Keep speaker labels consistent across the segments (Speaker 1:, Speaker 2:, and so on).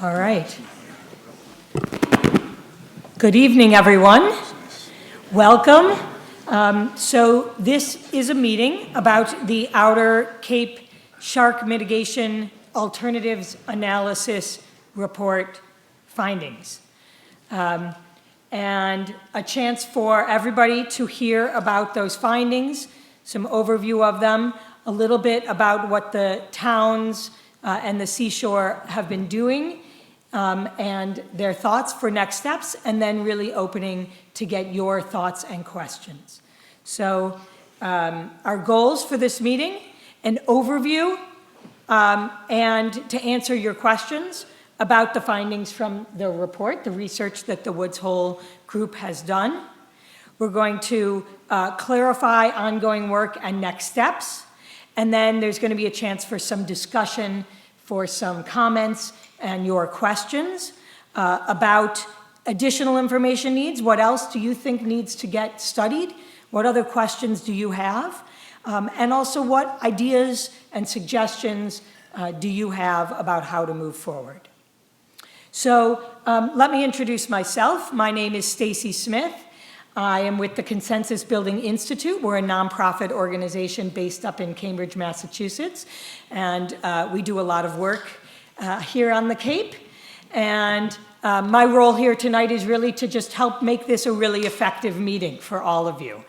Speaker 1: All right. Good evening, everyone. Welcome. So this is a meeting about the Outer Cape Shark Mitigation Alternatives Analysis Report findings. And a chance for everybody to hear about those findings, some overview of them, a little bit about what the towns and the seashore have been doing and their thoughts for next steps, and then really opening to get your thoughts and questions. So our goals for this meeting, an overview and to answer your questions about the findings from the report, the research that the Woods Hole group has done. We're going to clarify ongoing work and next steps. And then there's going to be a chance for some discussion, for some comments and your questions about additional information needs. What else do you think needs to get studied? What other questions do you have? And also what ideas and suggestions do you have about how to move forward? So let me introduce myself. My name is Stacy Smith. I am with the Consensus Building Institute. We're a nonprofit organization based up in Cambridge, Massachusetts. And we do a lot of work here on the Cape. And my role here tonight is really to just help make this a really effective meeting for all of you.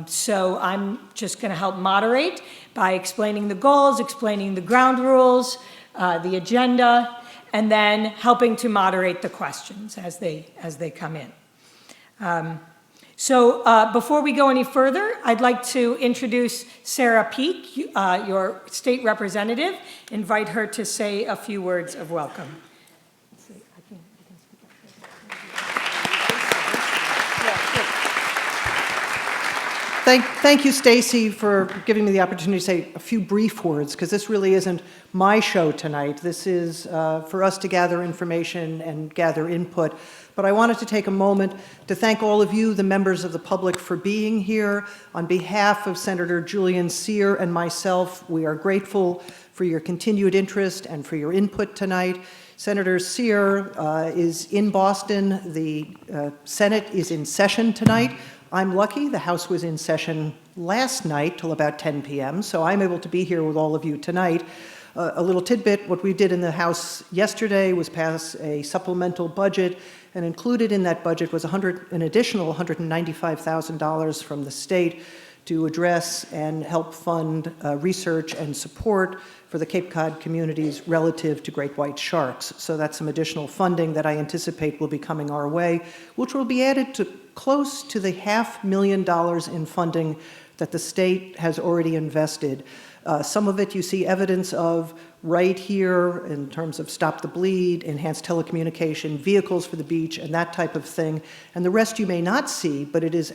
Speaker 1: So I'm just going to help moderate by explaining the goals, explaining the ground rules, the agenda, and then helping to moderate the questions as they come in. So before we go any further, I'd like to introduce Sarah Peak, your state representative, invite her to say a few words of welcome.
Speaker 2: Thank you, Stacy, for giving me the opportunity to say a few brief words, because this really isn't my show tonight. This is for us to gather information and gather input. But I wanted to take a moment to thank all of you, the members of the public, for being here. On behalf of Senator Julian Cyr and myself, we are grateful for your continued interest and for your input tonight. Senator Cyr is in Boston. The Senate is in session tonight. I'm lucky. The House was in session last night till about 10 p.m., so I'm able to be here with all of you tonight. A little tidbit, what we did in the House yesterday was pass a supplemental budget, and included in that budget was an additional $195,000 from the state to address and help fund research and support for the Cape Cod communities relative to great white sharks. So that's some additional funding that I anticipate will be coming our way, which will be added to close to the $500,000 in funding that the state has already invested. Some of it you see evidence of right here in terms of Stop the Bleed, enhanced telecommunication, vehicles for the beach, and that type of thing. And the rest you may not see, but it is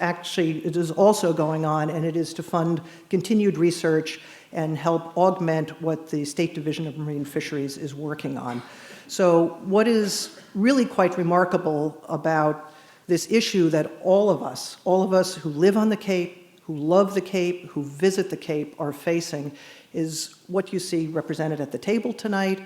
Speaker 2: also going on, and it is to fund continued research and help augment what the State Division of Marine Fisheries is working on. So what is really quite remarkable about this issue that all of us who live on the Cape, who love the Cape, who visit the Cape are facing is what you see represented at the table tonight.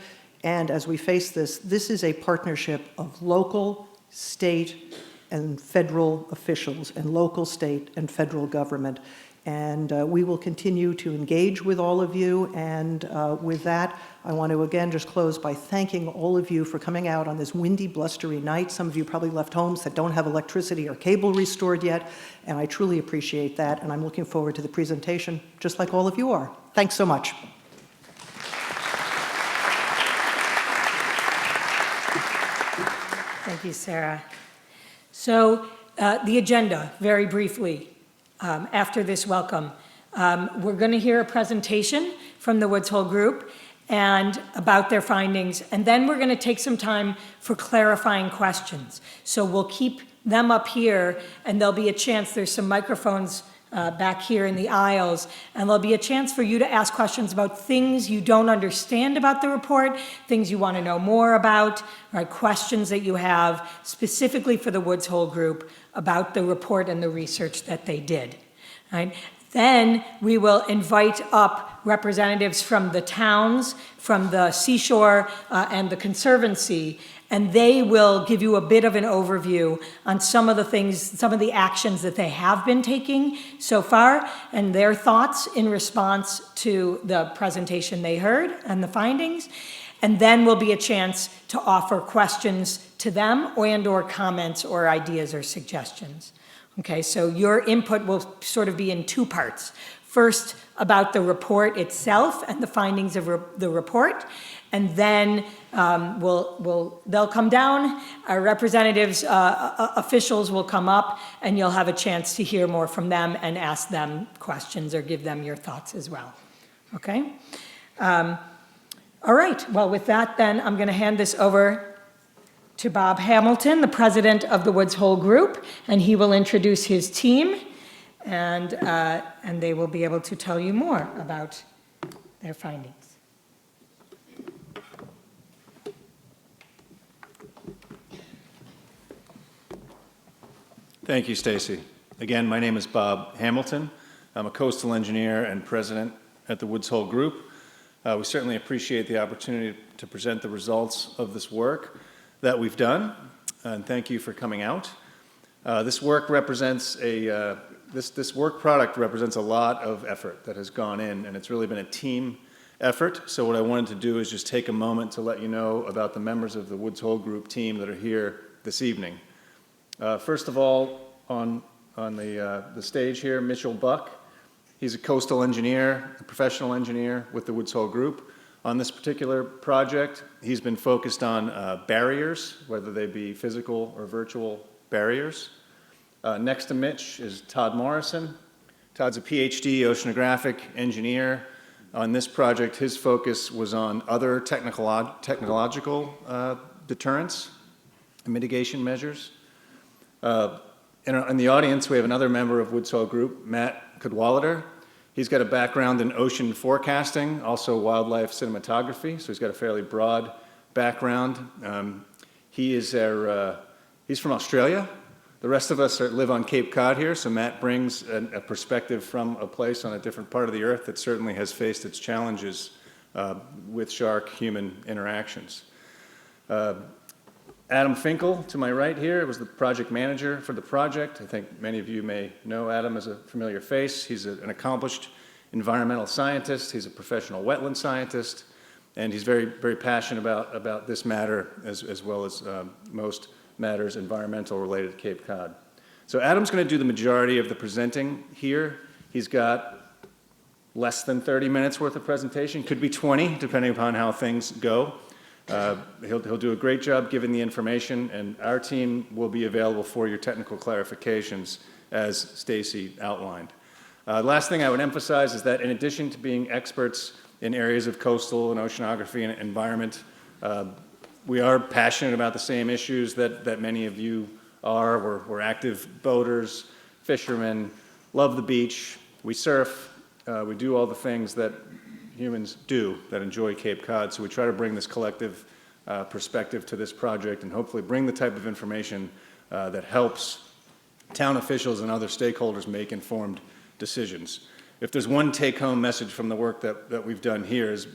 Speaker 2: And as we face this, this is a partnership of local, state, and federal officials, and local, state, and federal government. And we will continue to engage with all of you. And with that, I want to again just close by thanking all of you for coming out on this windy, blustery night. Some of you probably left homes that don't have electricity or cable restored yet, and I truly appreciate that. And I'm looking forward to the presentation, just like all of you are. Thanks so much.
Speaker 1: Thank you, Sarah. So the agenda, very briefly. After this welcome, we're going to hear a presentation from the Woods Hole group and about their findings, and then we're going to take some time for clarifying questions. So we'll keep them up here, and there'll be a chance, there's some microphones back here in the aisles, and there'll be a chance for you to ask questions about things you don't understand about the report, things you want to know more about, right, questions that you have specifically for the Woods Hole group about the report and the research that they did. Right? Then we will invite up representatives from the towns, from the seashore, and the Conservancy, and they will give you a bit of an overview on some of the things, some of the actions that they have been taking so far, and their thoughts in response to the presentation they heard and the findings. And then will be a chance to offer questions to them and/or comments or ideas or suggestions. Okay, so your input will sort of be in two parts. First, about the report itself and the findings of the report, and then they'll come down, our representatives, officials will come up, and you'll have a chance to hear more from them and ask them questions or give them your thoughts as well. Okay? All right, well, with that then, I'm going to hand this over to Bob Hamilton, the president of the Woods Hole Group, and he will introduce his team, and they will be able to tell you more about their findings.
Speaker 3: Thank you, Stacy. Again, my name is Bob Hamilton. I'm a coastal engineer and president at the Woods Hole Group. We certainly appreciate the opportunity to present the results of this work that we've done, and thank you for coming out. This work represents this work product represents a lot of effort that has gone in, and it's really been a team effort. So what I wanted to do is just take a moment to let you know about the members of the Woods Hole Group team that are here this evening. First of all, on the stage here, Mitchell Buck. He's a coastal engineer, a professional engineer with the Woods Hole Group. On this particular project, he's been focused on barriers, whether they be physical or virtual barriers. Next to Mitch is Todd Morrison. Todd's a PhD oceanographic engineer. On this project, his focus was on other technological deterrence and mitigation measures. In the audience, we have another member of Woods Hole Group, Matt Cadwallader. He's got a background in ocean forecasting, also wildlife cinematography, so he's got a fairly broad background. He's from Australia. The rest of us live on Cape Cod here, so Matt brings a perspective from a place on a different part of the earth that certainly has faced its challenges with shark-human interactions. Adam Finkel, to my right here, was the project manager for the project. I think many of you may know Adam as a familiar face. He's an accomplished environmental scientist. He's a professional wetland scientist, and he's very, very passionate about this matter as well as most matters environmental related to Cape Cod. So Adam's going to do the majority of the presenting here. He's got less than 30 minutes worth of presentation, could be 20, depending upon how things go. He'll do a great job giving the information, and our team will be available for your technical clarifications as Stacy outlined. Last thing I would emphasize is that in addition to being experts in areas of coastal and oceanography and environment, we are passionate about the same issues that many of you are. We're active boaters, fishermen, love the beach, we surf, we do all the things that humans do that enjoy Cape Cod, so we try to bring this collective perspective to this project and hopefully bring the type of information that helps town officials and other stakeholders make informed decisions. If there's one take-home message from the work that we've done here is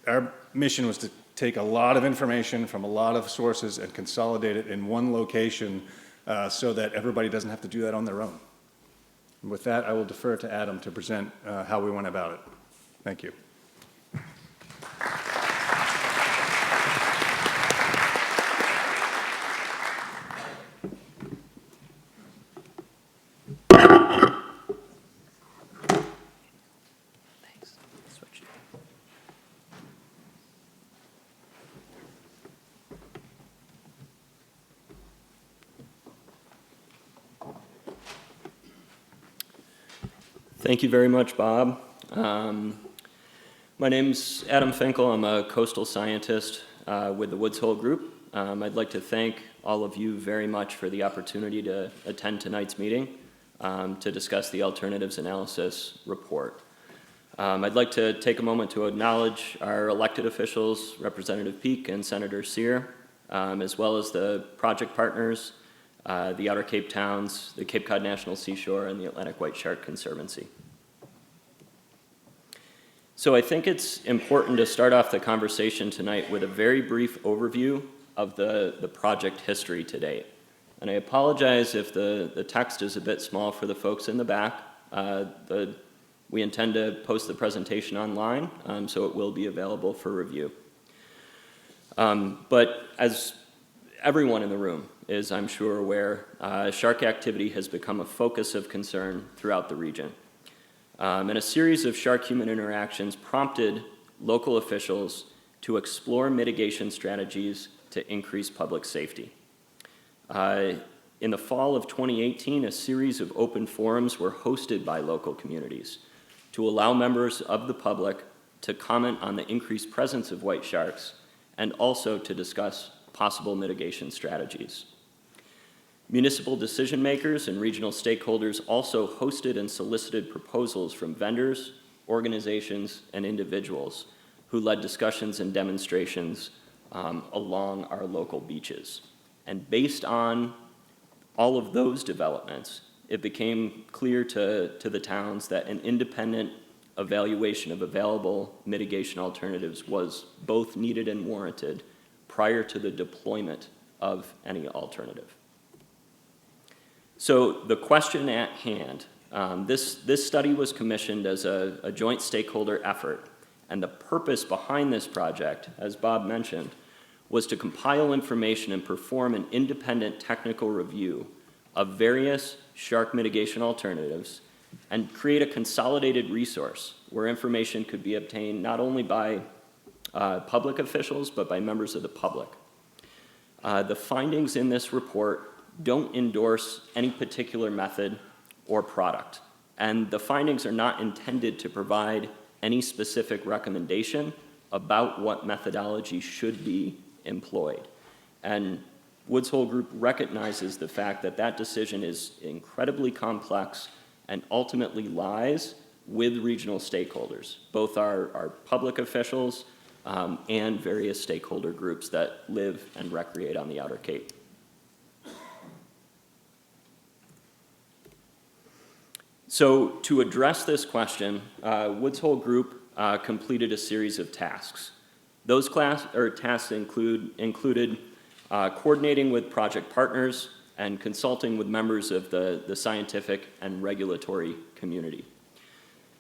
Speaker 3: our mission was to take a lot of information from a lot of sources and consolidate it in one location so that everybody doesn't have to do that on their own. And with that, I will defer to Adam to present how we went about it. Thank you.
Speaker 4: Thank you very much, Bob. My name's Adam Finkel. I'm a coastal scientist with the Woods Hole Group. I'd like to thank all of you very much for the opportunity to attend tonight's meeting to discuss the alternatives analysis report. I'd like to take a moment to acknowledge our elected officials, Representative Peak and Senator Sear, as well as the project partners, the Outer Cape Towns, the Cape Cod National Seashore, and the Atlantic White Shark Conservancy. So I think it's important to start off the conversation tonight with a very brief overview of the project history to date. And I apologize if the text is a bit small for the folks in the back. We intend to post the presentation online, so it will be available for review. But as everyone in the room is, I'm sure, aware, shark activity has become a focus of concern throughout the region. And a series of shark-human interactions prompted local officials to explore mitigation strategies to increase public safety. In the fall of 2018, a series of open forums were hosted by local communities to allow members of the public to comment on the increased presence of white sharks and also to discuss possible mitigation strategies. Municipal decision makers and regional stakeholders also hosted and solicited proposals from vendors, organizations, and individuals who led discussions and demonstrations along our local beaches. And based on all of those developments, it became clear to the towns that an independent evaluation of available mitigation alternatives was both needed and warranted prior to the deployment of any alternative. So the question at hand, this study was commissioned as a joint stakeholder effort, and the purpose behind this project, as Bob mentioned, was to compile information and perform an independent technical review of various shark mitigation alternatives and create a consolidated resource where information could be obtained not only by public officials but by members of the public. The findings in this report don't endorse any particular method or product, and the findings are not intended to provide any specific recommendation about what methodology should be employed. And Woods Hole Group recognizes the fact that that decision is incredibly complex and ultimately lies with regional stakeholders, both our public officials and various stakeholder groups that live and recreate on the Outer Cape. So to address this question, Woods Hole Group completed a series of tasks. Those tasks included coordinating with project partners and consulting with members of the scientific and regulatory community.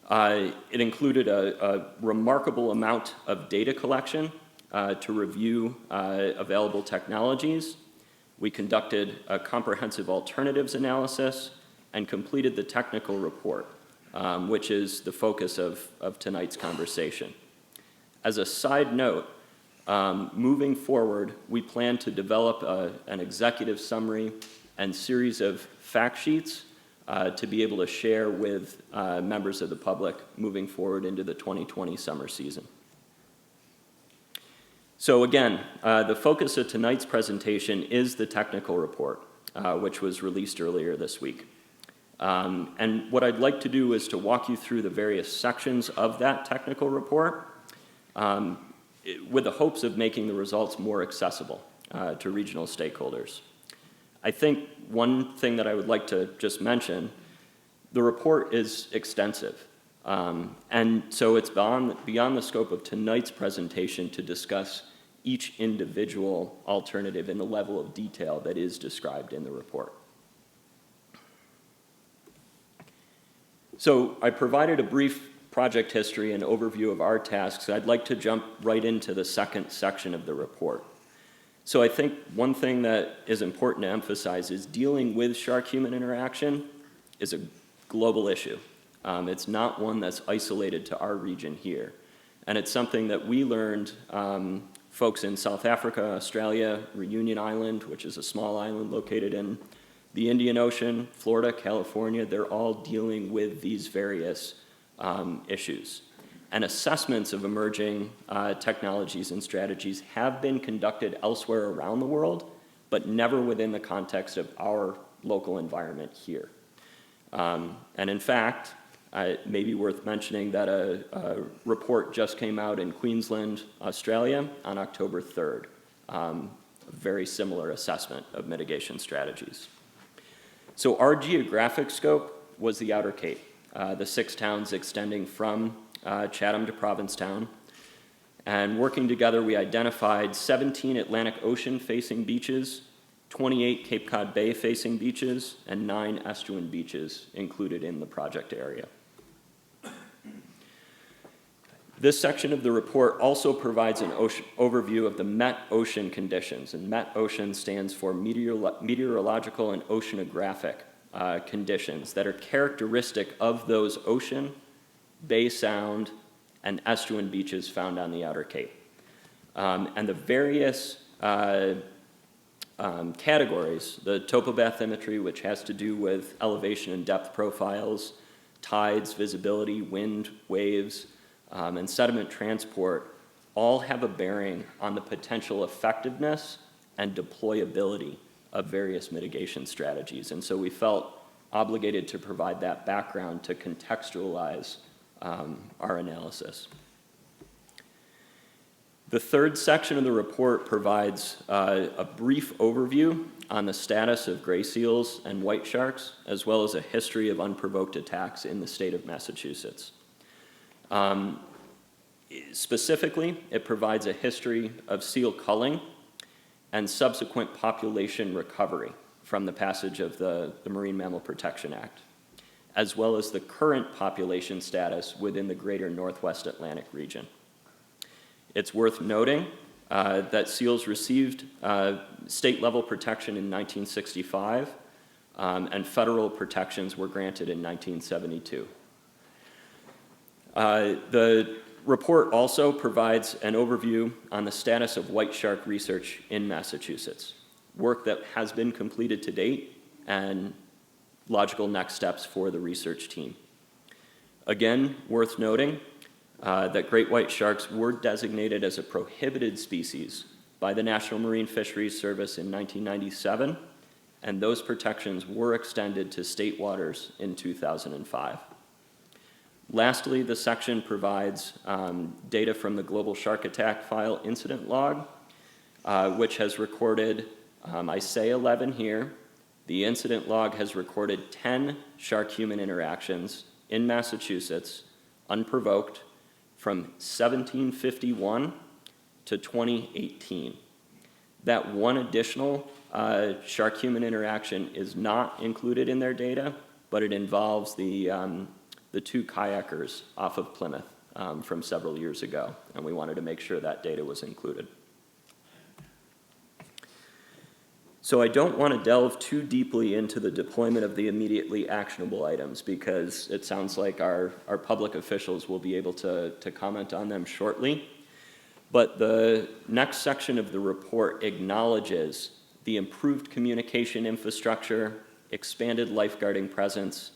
Speaker 4: It included a remarkable amount of data collection to review available technologies. We conducted a comprehensive alternatives analysis and completed the technical report, which is the focus of tonight's conversation. As a side note, moving forward, we plan to develop an executive summary and series of fact sheets to be able to share with members of the public moving forward into the 2020 summer season. So again, the focus of tonight's presentation is the technical report, which was released earlier this week. And what I'd like to do is to walk you through the various sections of that technical report with the hopes of making the results more accessible to regional stakeholders. I think one thing that I would like to just mention, the report is extensive. And so it's beyond the scope of tonight's presentation to discuss each individual alternative in the level of detail that is described in the report. So I provided a brief project history and overview of our tasks. I'd like to jump right into the second section of the report. So I think one thing that is important to emphasize is dealing with shark-human interaction is a global issue. It's not one that's isolated to our region here. And it's something that we learned, folks in South Africa, Australia, Reunion Island, which is a small island located in the Indian Ocean, Florida, California, they're all dealing with these various issues. And assessments of emerging technologies and strategies have been conducted elsewhere around the world, but never within the context of our local environment here. And in fact, it may be worth mentioning that a report just came out in Queensland, Australia on October 3rd, a very similar assessment of mitigation strategies. So our geographic scope was the Outer Cape, the 6 towns extending from Chatham to Provincetown. And working together, we identified 17 Atlantic Ocean facing beaches, 28 Cape Cod Bay facing beaches, and 9 estuarine beaches included in the project area. This section of the report also provides an overview of the Met Ocean conditions, and Met Ocean stands for meteorological and oceanographic conditions that are characteristic of those ocean, Bay Sound, and estuarine beaches found on the Outer Cape. And the various categories, the topobathymetry, which has to do with elevation and depth profiles, tides, visibility, wind, waves, and sediment transport, all have a bearing on the potential effectiveness and deployability of various mitigation strategies. And so we felt obligated to provide that background to contextualize our analysis. The third section of the report provides a brief overview on the status of gray seals and white sharks, as well as a history of unprovoked attacks in the state of Massachusetts. Specifically, it provides a history of seal culling and subsequent population recovery from the passage of the Marine Mammal Protection Act, as well as the current population status within the greater Northwest Atlantic region. It's worth noting that seals received state-level protection in 1965, and federal protections were granted in 1972. The report also provides an overview on the status of white shark research in Massachusetts, work that has been completed to date and logical next steps for the research team. Again, worth noting that great white sharks were designated as a prohibited species by the National Marine Fisheries Service in 1997, and those protections were extended to state waters in 2005. Lastly, the section provides data from the Global Shark Attack File Incident Log, which has recorded, I say 11 here, the incident log has recorded 10 shark-human interactions in Massachusetts, unprovoked, from 1751 to 2018. That one additional shark-human interaction is not included in their data, but it involves the 2 kayakers off of Plymouth from several years ago, and we wanted to make sure that data was included. So I don't want to delve too deeply into the deployment of the immediately actionable items because it sounds like our public officials will be able to comment on them shortly. But the next section of the report acknowledges the improved communication infrastructure, expanded lifeguarding presence,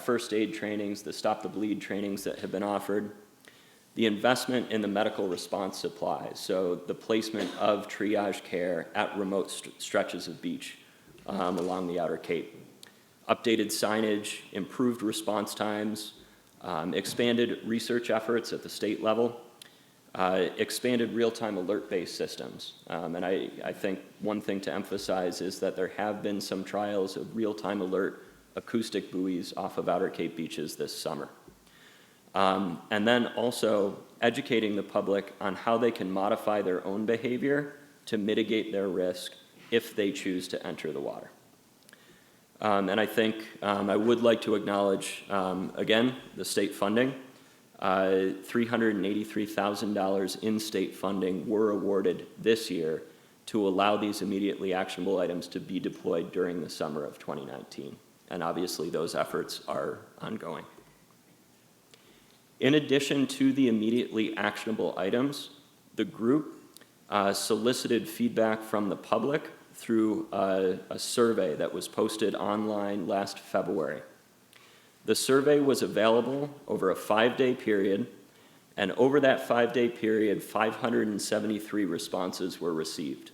Speaker 4: first aid trainings, the Stop the Bleed trainings that have been offered, the investment in the medical response supplies, so the placement of triage care at remote stretches of beach along the Outer Cape, updated signage, improved response times, expanded research efforts at the state level, expanded real-time alert-based systems. And I think one thing to emphasize is that there have been some trials of real-time alert acoustic buoys off of Outer Cape beaches this summer. And then also educating the public on how they can modify their own behavior to mitigate their risk if they choose to enter the water. And I think I would like to acknowledge, again, the state funding. $383,000 in state funding were awarded this year to allow these immediately actionable items to be deployed during the summer of 2019. And obviously those efforts are ongoing. In addition to the immediately actionable items, the group solicited feedback from the public through a survey that was posted online last February. The survey was available over a 5-day period, and over that 5-day period, 573 responses were received.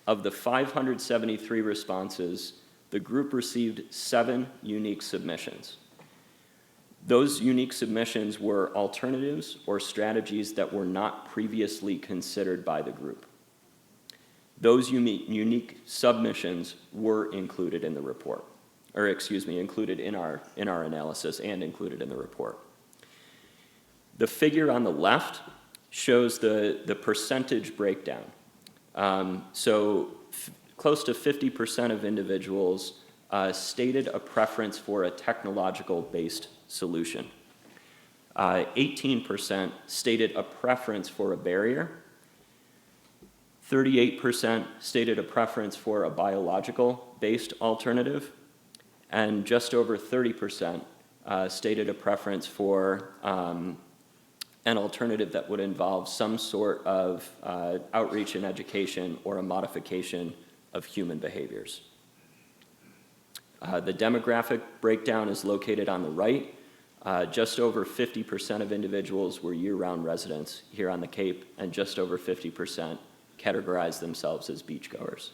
Speaker 4: Of the 573 responses, the group received 7 unique submissions. Those unique submissions were alternatives or strategies that were not previously considered by the group. Those unique submissions were included in the report. included in our analysis and included in the report. The figure on the left shows the percentage breakdown. Close to 50% of individuals stated a preference for a technological-based solution. 18% stated a preference for a barrier. 38% stated a preference for a biological-based alternative. And just over 30% stated a preference for an alternative that would involve some sort of outreach and education or a modification of human behaviors. The demographic breakdown is located on the right. Just over 50% of individuals were year-round residents here on the Cape, and just over 50% categorized themselves as beachgoers.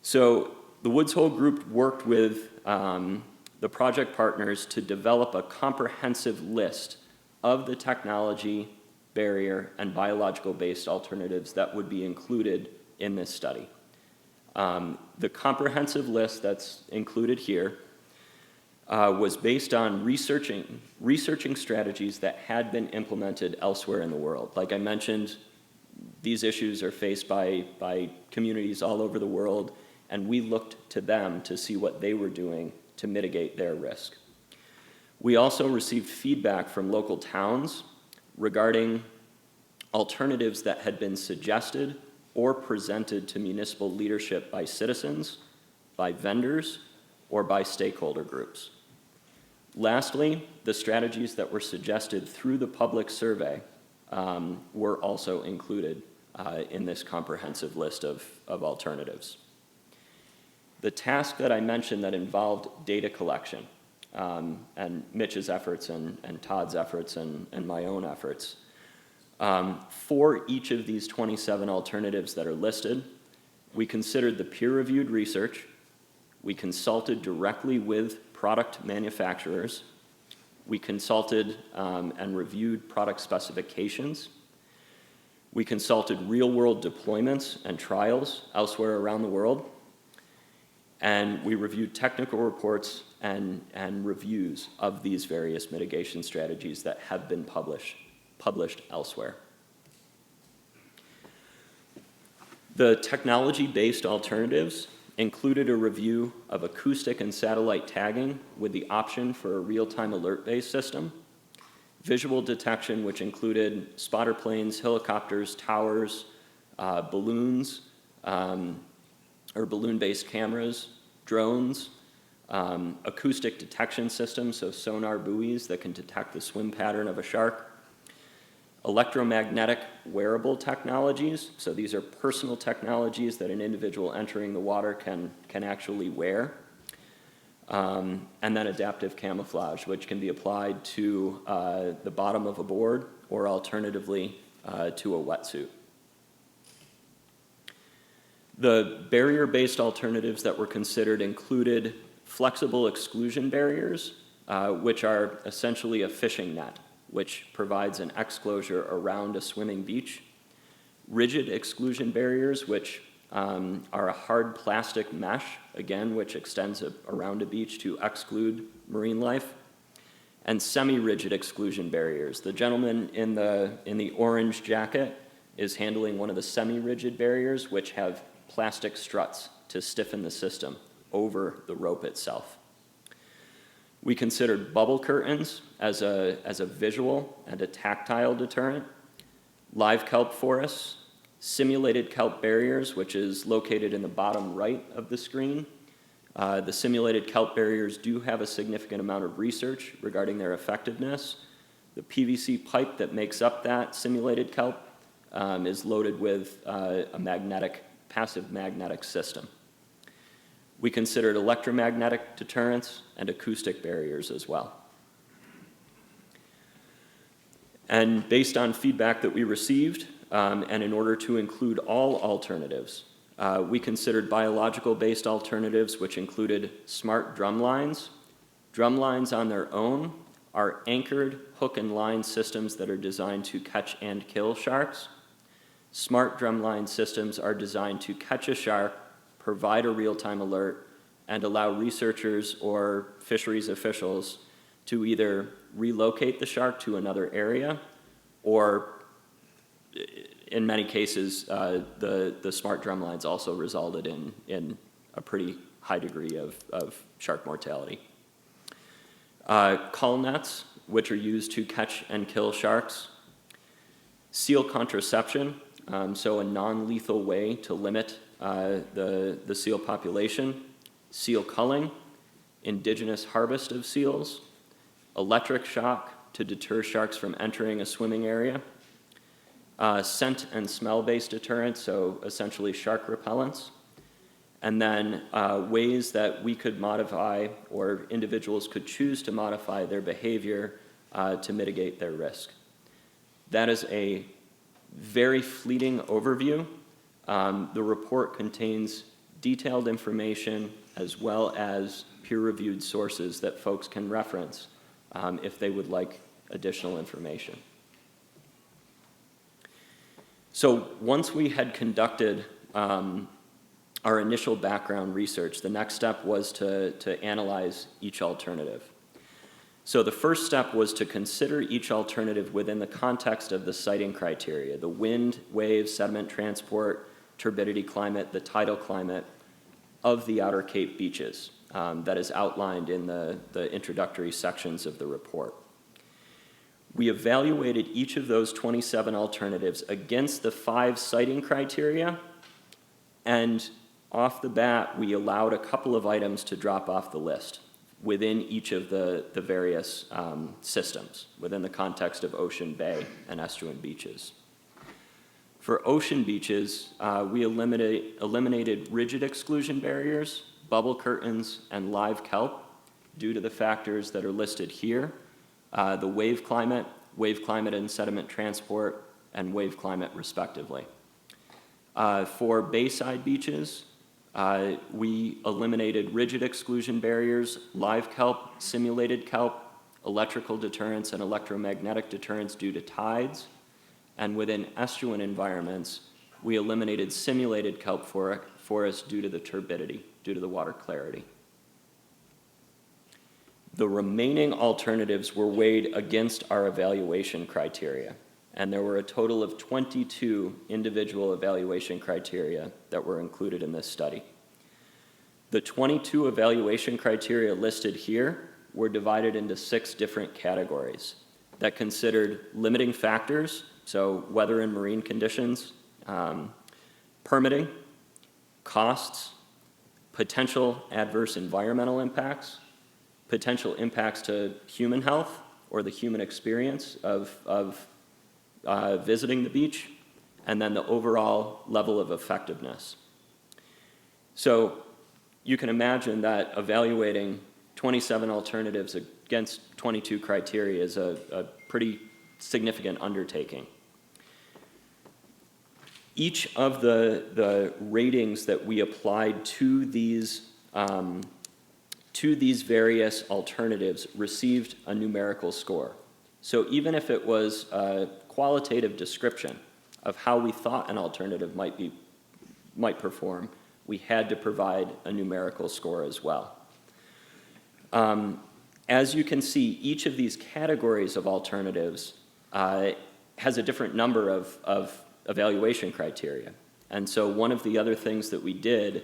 Speaker 4: So the Woods Hole Group worked with the project partners to develop a comprehensive list of the technology, barrier, and biological-based alternatives that would be included in this study. The comprehensive list that's included here was based on researching strategies that had been implemented elsewhere in the world. Like I mentioned, these issues are faced by communities all over the world, and we looked to them to see what they were doing to mitigate their risk. We also received feedback from local towns regarding alternatives that had been suggested or presented to municipal leadership by citizens, by vendors, or by stakeholder groups. Lastly, the strategies that were suggested through the public survey were also included in this comprehensive list of alternatives. The task that I mentioned that involved data collection, and Mitch's efforts and Todd's efforts and my own efforts, for each of these 27 alternatives that are listed, we considered the peer-reviewed research, we consulted directly with product manufacturers, we consulted and reviewed product specifications, we consulted real-world deployments and trials elsewhere around the world, and we reviewed technical reports and reviews of these various mitigation strategies that have been published elsewhere. The technology-based alternatives included a review of acoustic and satellite tagging with the option for a real-time alert-based system, visual detection, which included spotter planes, helicopters, towers, balloons, or balloon-based cameras, drones, acoustic detection systems, so sonar buoys that can detect the swim pattern of a shark, electromagnetic wearable technologies, so these are personal technologies that an individual entering the water can actually wear, and then adaptive camouflage, which can be applied to the bottom of a board or alternatively to a wetsuit. The barrier-based alternatives that were considered included flexible exclusion barriers, which are essentially a fishing net, which provides an exclosure around a swimming beach, rigid exclusion barriers, which are a hard plastic mesh, again, which extends around a beach to exclude marine life, and semi-rigid exclusion barriers. The gentleman in the orange jacket is handling one of the semi-rigid barriers, which have plastic struts to stiffen the system over the rope itself. We considered bubble curtains as a visual and a tactile deterrent, live kelp forests, simulated kelp barriers, which is located in the bottom right of the screen. The simulated kelp barriers do have a significant amount of research regarding their effectiveness. The PVC pipe that makes up that simulated kelp is loaded with a passive magnetic system. We considered electromagnetic deterrents and acoustic barriers as well. And based on feedback that we received, and in order to include all alternatives, we considered biological-based alternatives, which included smart drum lines. Drum lines on their own are anchored hook and line systems that are designed to catch and kill sharks. Smart drumline systems are designed to catch a shark, provide a real-time alert, and allow researchers or fisheries officials to either relocate the shark to another area, or in many cases, the smart drumlines also resulted in a pretty high degree of shark mortality. Cull nets, which are used to catch and kill sharks. Seal contraception, so a non-lethal way to limit the seal population. Seal culling, indigenous harvest of seals. Electric shock to deter sharks from entering a swimming area. Scent and smell-based deterrents, so essentially shark repellents. And then ways that we could modify, or individuals could choose to modify their behavior to mitigate their risk. That is a very fleeting overview. The report contains detailed information as well as peer-reviewed sources that folks can reference if they would like additional information. So once we had conducted our initial background research, the next step was to analyze each alternative. So the first step was to consider each alternative within the context of the siting criteria, the wind, wave, sediment transport, turbidity climate, the tidal climate of the Outer Cape beaches that is outlined in the introductory sections of the report. We evaluated each of those 27 alternatives against the 5 siting criteria, and off the bat, we allowed a couple of items to drop off the list within each of the various systems, within the context of ocean, bay, and estuarine beaches. For ocean beaches, we eliminated rigid exclusion barriers, bubble curtains, and live kelp due to the factors that are listed here, the wave climate and sediment transport, and wave climate respectively. For bayside beaches, we eliminated rigid exclusion barriers, live kelp, simulated kelp, electrical deterrents, and electromagnetic deterrents due to tides. And within estuarine environments, we eliminated simulated kelp forests due to the turbidity, due to the water clarity. The remaining alternatives were weighed against our evaluation criteria, and there were a total of 22 individual evaluation criteria that were included in this study. The 22 evaluation criteria listed here were divided into 6 different categories that considered limiting factors, so weather and marine conditions, permitting, costs, potential adverse environmental impacts, potential impacts to human health or the human experience of visiting the beach, and then the overall level of effectiveness. So you can imagine that evaluating 27 alternatives against 22 criteria is a pretty significant undertaking. Each of the ratings that we applied to these various alternatives received a numerical score. So even if it was a qualitative description of how we thought an alternative might perform, we had to provide a numerical score as well. As you can see, each of these categories of alternatives has a different number of evaluation criteria. And so one of the other things that we did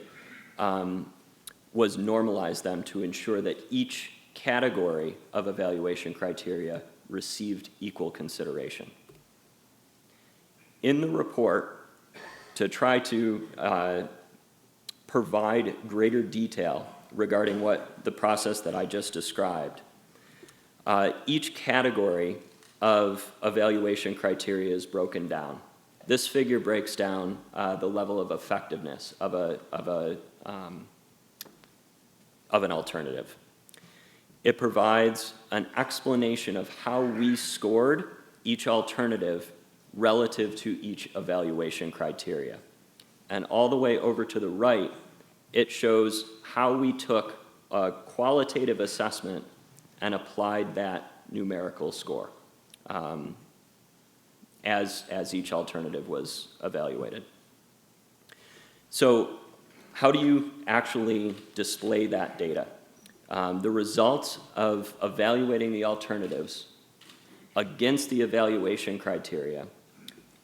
Speaker 4: was normalize them to ensure that each category of evaluation criteria received equal consideration. In the report, to try to provide greater detail regarding what the process that I just described, each category of evaluation criteria is broken down. This figure breaks down the level of effectiveness of an alternative. It provides an explanation of how we scored each alternative relative to each evaluation criteria. And all the way over to the right, it shows how we took a qualitative assessment and applied that numerical score as each alternative was evaluated. So How do you actually display that data? The results of evaluating the alternatives against the evaluation criteria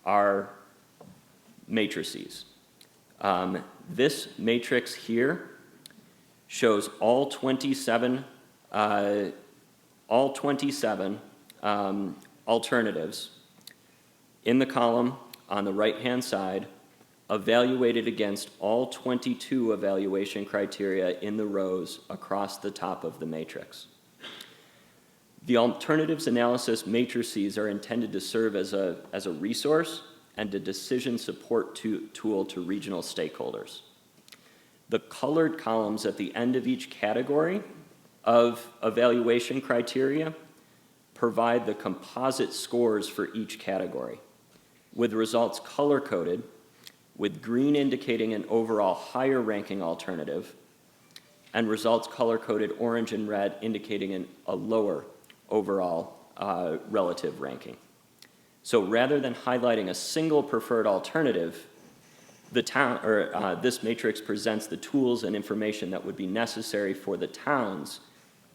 Speaker 4: are matrices. This matrix here shows all 27 alternatives in the column on the right-hand side, evaluated against all 22 evaluation criteria in the rows across the top of the matrix. The alternatives analysis matrices are intended to serve as a resource and a decision support tool to regional stakeholders. The colored columns at the end of each category of evaluation criteria provide the composite scores for each category, with results color-coded, with green indicating an overall higher ranking alternative, and results color-coded orange and red indicating a lower overall relative ranking. So rather than highlighting a single preferred alternative, this matrix presents the tools and information that would be necessary for the towns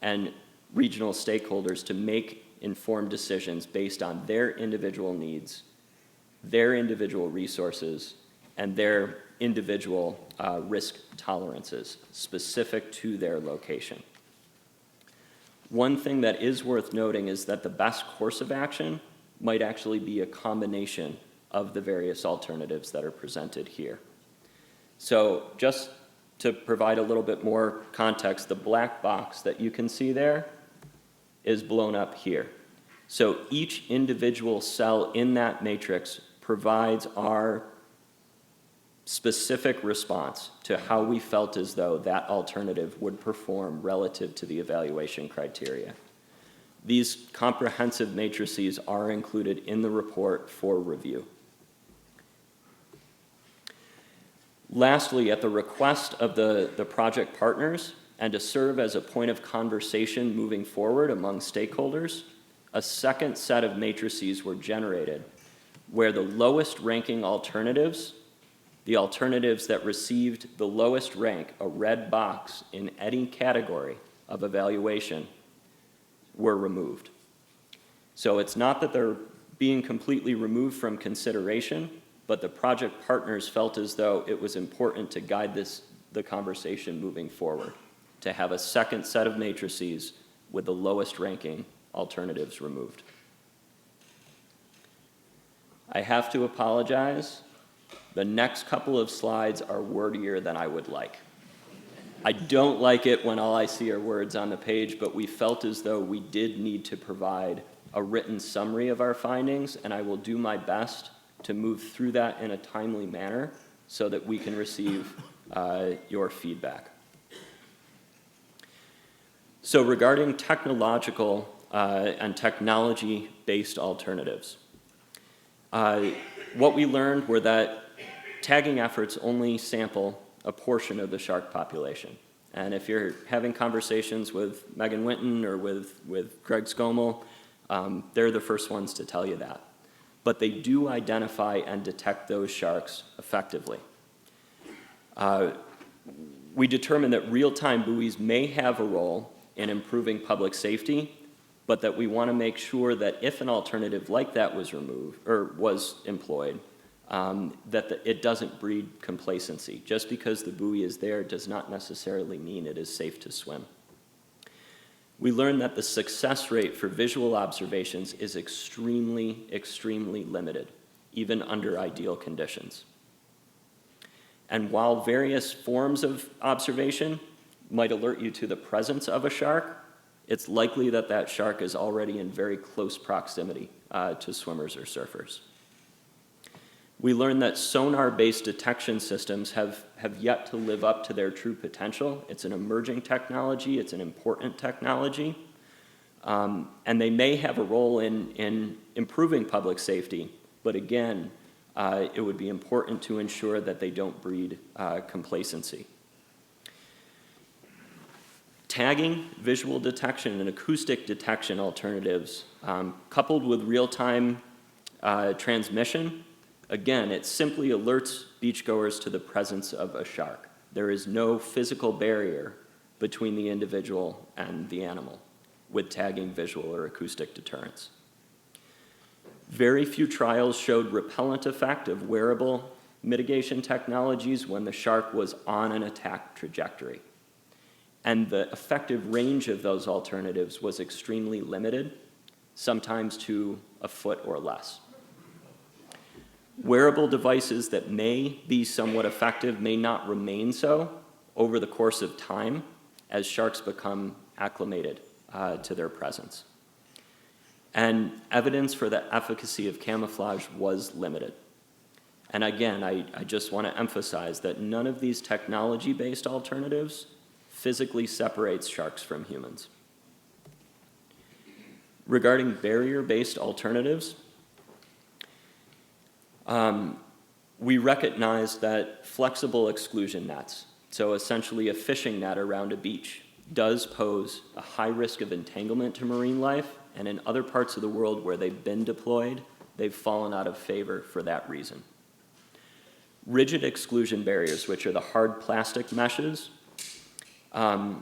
Speaker 4: and regional stakeholders to make informed decisions based on their individual needs, their individual resources, and their individual risk tolerances specific to their location. One thing that is worth noting is that the best course of action might actually be a combination of the various alternatives that are presented here. So just to provide a little bit more context, the black box that you can see there is blown up here. So each individual cell in that matrix provides our specific response to how we felt as though that alternative would perform relative to the evaluation criteria. These comprehensive matrices are included in the report for review. Lastly, at the request of the project partners and to serve as a point of conversation moving forward among stakeholders, a second set of matrices were generated where the lowest ranking alternatives, the alternatives that received the lowest rank, a red box in any category of evaluation, were removed. So it's not that they're being completely removed from consideration, but the project partners felt as though it was important to guide the conversation moving forward, to have a second set of matrices with the lowest ranking alternatives removed. I have to apologize. The next couple of slides are wordier than I would like. I don't like it when all I see are words on the page, but we felt as though we did need to provide a written summary of our findings, and I will do my best to move through that in a timely manner so that we can receive your feedback. So regarding technological and technology-based alternatives, what we learned were that tagging efforts only sample a portion of the shark population. And if you're having conversations with Megan Winton or with Greg Scommel, they're the first ones to tell you that. But they do identify and detect those sharks effectively. We determined that real-time buoys may have a role in improving public safety, but that we want to make sure that if an alternative like that was removed or was employed, that it doesn't breed complacency. Just because the buoy is there does not necessarily mean it is safe to swim. We learned that the success rate for visual observations is extremely, extremely limited, even under ideal conditions. And while various forms of observation might alert you to the presence of a shark, it's likely that that shark is already in very close proximity to swimmers or surfers. We learned that sonar-based detection systems have yet to live up to their true potential. It's an emerging technology, it's an important technology, and they may have a role in improving public safety, but again, it would be important to ensure that they don't breed complacency. Tagging, visual detection, and acoustic detection alternatives, coupled with real-time transmission, again, it simply alerts beachgoers to the presence of a shark. there is no physical barrier between the individual and the animal with tagging, visual, or acoustic deterrence. Very few trials showed repellent effect of wearable mitigation technologies when the shark was on an attack trajectory. And the effective range of those alternatives was extremely limited, sometimes to a foot or less. Wearable devices that may be somewhat effective may not remain so over the course of time as sharks become acclimated to their presence. And evidence for the efficacy of camouflage was limited. And again, I just want to emphasize that none of these technology-based alternatives physically separates sharks from humans. Regarding barrier-based alternatives, we recognize that flexible exclusion nets, so essentially a fishing net around a beach, does pose a high risk of entanglement to marine life, and in other parts of the world where they've been deployed, they've fallen out of favor for that reason. Rigid exclusion barriers, which are the hard plastic meshes, are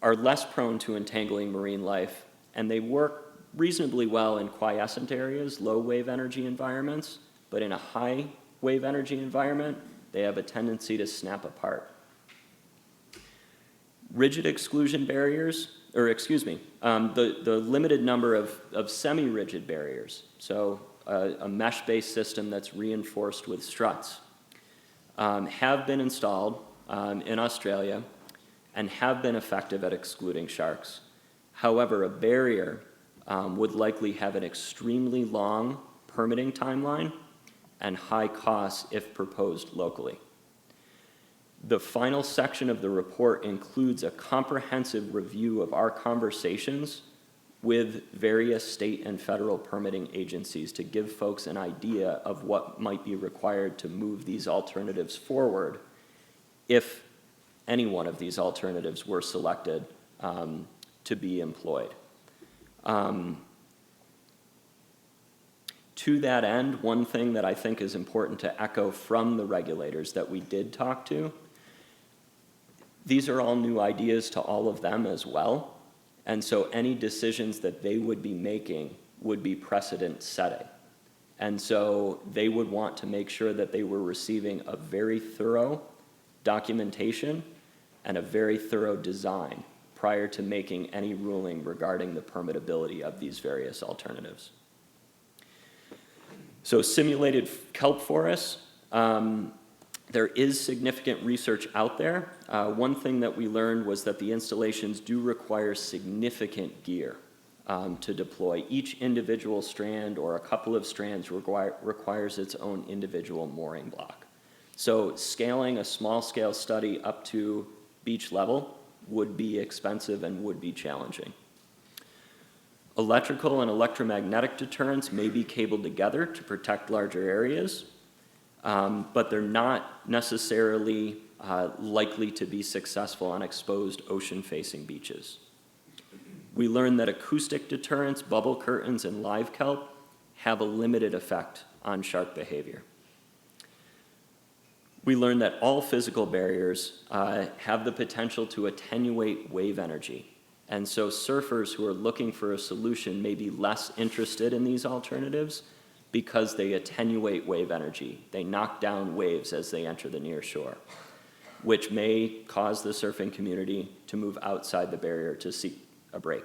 Speaker 4: less prone to entangling marine life, and they work reasonably well in quiescent areas, low wave energy environments, but in a high wave energy environment, they have a tendency to snap apart. Rigid exclusion barriers, the limited number of semi-rigid barriers, so a mesh-based system that's reinforced with struts, have been installed in Australia and have been effective at excluding sharks. However, a barrier would likely have an extremely long permitting timeline and high costs if proposed locally. The final section of the report includes a comprehensive review of our conversations with various state and federal permitting agencies to give folks an idea of what might be required to move these alternatives forward if any one of these alternatives were selected to be employed. To that end, one thing that I think is important to echo from the regulators that we did talk to, these are all new ideas to all of them as well, and so any decisions that they would be making would be precedent setting. And so they would want to make sure that they were receiving a very thorough documentation and a very thorough design prior to making any ruling regarding the permittability of these various alternatives. So simulated kelp forests, there is significant research out there. One thing that we learned was that the installations do require significant gear to deploy. Each individual strand or a couple of strands requires its own individual mooring block. So scaling a small-scale study up to beach level would be expensive and would be challenging. Electrical and electromagnetic deterrents may be cabled together to protect larger areas, but they're not necessarily likely to be successful on exposed ocean-facing beaches. We learned that acoustic deterrents, bubble curtains, and live kelp have a limited effect on shark behavior. We learned that all physical barriers have the potential to attenuate wave energy. And so surfers who are looking for a solution may be less interested in these alternatives because they attenuate wave energy. They knock down waves as they enter the near shore, which may cause the surfing community to move outside the barrier to seek a break.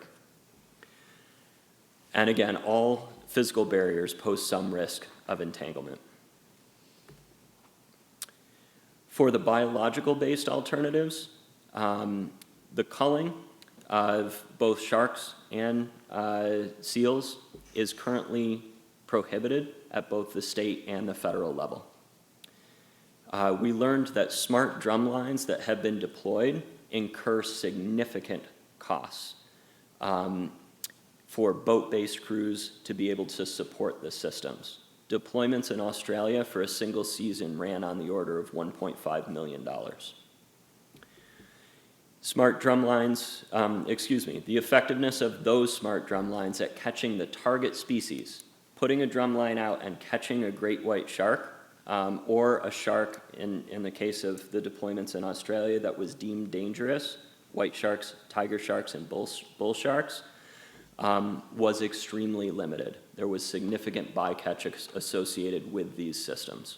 Speaker 4: And again, all physical barriers pose some risk of entanglement. For the biological-based alternatives, the culling of both sharks and seals is currently prohibited at both the state and the federal level. We learned that smart drum lines that have been deployed incur significant costs for boat-based crews to be able to support the systems. Deployments in Australia for a single season ran on the order of $1.5 million. Smart drum lines, the effectiveness of those smart drum lines at catching the target species, putting a drum line out and catching a great white shark or a shark, in the case of the deployments in Australia, that was deemed dangerous, white sharks, tiger sharks, and bull sharks, was extremely limited. There was significant bycatch associated with these systems.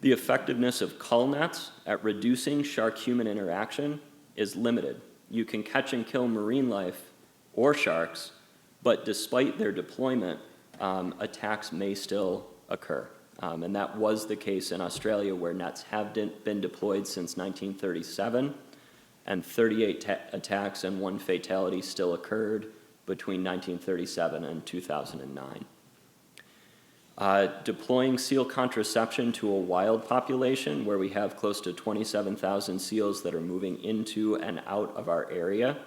Speaker 4: The effectiveness of cull nets at reducing shark-human interaction is limited. You can catch and kill marine life or sharks, but despite their deployment, attacks may still occur. And that was the case in Australia, where nets have been deployed since 1937, and 38 attacks and 1 fatality still occurred between 1937 and 2009. Deploying seal contraception to a wild population, where we have close to 27,000 seals that are moving into and out of our area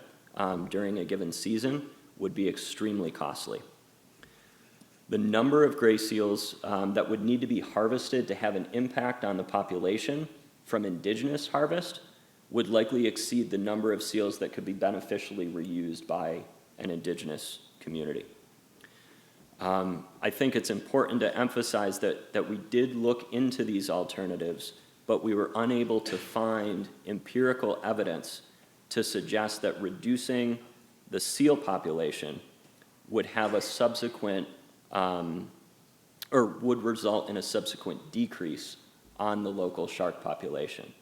Speaker 4: during a given season, would be extremely costly. The number of gray seals that would need to be harvested to have an impact on the population from indigenous harvest would likely exceed the number of seals that could be beneficially reused by an indigenous community. I think it's important to emphasize that we did look into these alternatives, but we were unable to find empirical evidence to suggest that reducing the seal population would have a subsequent, or would result in a subsequent decrease on the local shark population.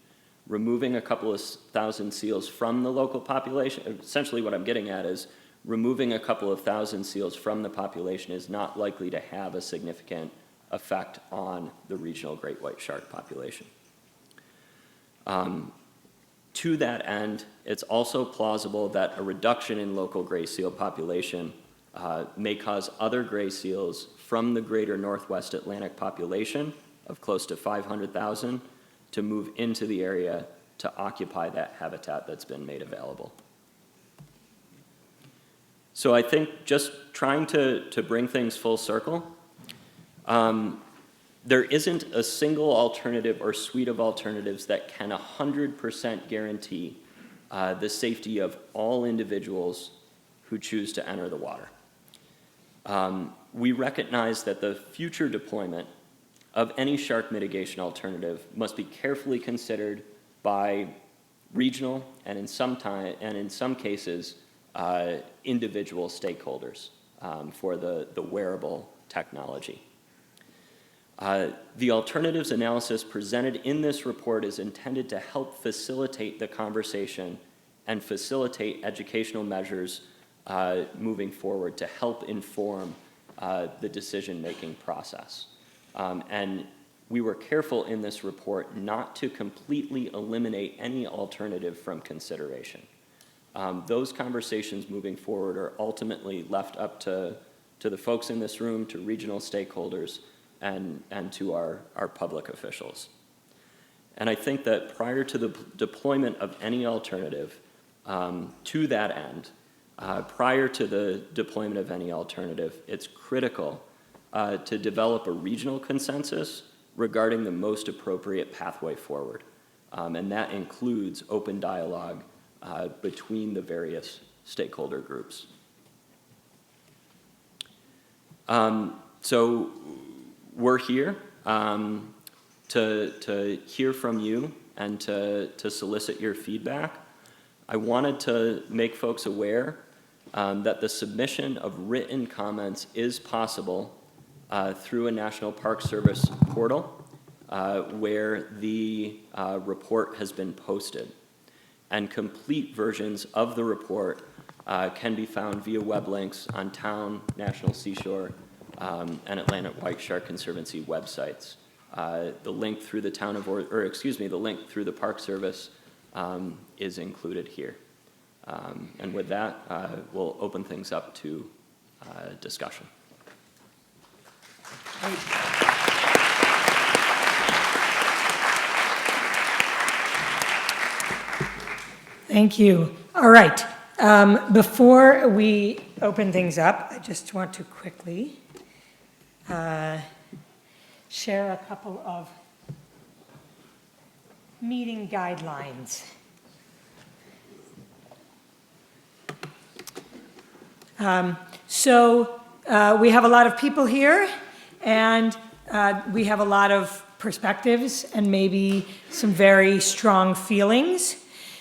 Speaker 4: Removing a couple of thousand seals from the local population, essentially what I'm getting at is removing a couple of thousand seals from the population is not likely to have a significant effect on the regional great white shark population. To that end, it's also plausible that a reduction in local gray seal population may cause other gray seals from the greater Northwest Atlantic population of close to 500,000 to move into the area to occupy that habitat that's been made available. So I think just trying to bring things full circle, there isn't a single alternative or suite of alternatives that can 100% guarantee the safety of all individuals who choose to enter the water. We recognize that the future deployment of any shark mitigation alternative must be carefully considered by regional and in some cases individual stakeholders for the wearable technology. The alternatives analysis presented in this report is intended to help facilitate the conversation and facilitate educational measures moving forward to help inform the decision-making process. And we were careful in this report not to completely eliminate any alternative from consideration. Those conversations moving forward are ultimately left up to the folks in this room, to regional stakeholders, and to our public officials. And I think that prior to the deployment of any alternative, to that end, prior to the deployment of any alternative, it's critical to develop a regional consensus regarding the most appropriate pathway forward. And that includes open dialogue between the various stakeholder groups. So we're here to hear from you and to solicit your feedback. I wanted to make folks aware that the submission of written comments is possible through a National Park Service portal where the report has been posted. And complete versions of the report can be found via web links on Town, National Seashore, and Atlantic White Shark Conservancy websites. The link through the the link through the Park Service is included here. And with that, we'll open things up to discussion.
Speaker 1: Thank you. All right. Before we open things up, I just want to quickly share a couple of meeting guidelines. So we have a lot of people here, and we have a lot of perspectives and maybe some very strong feelings.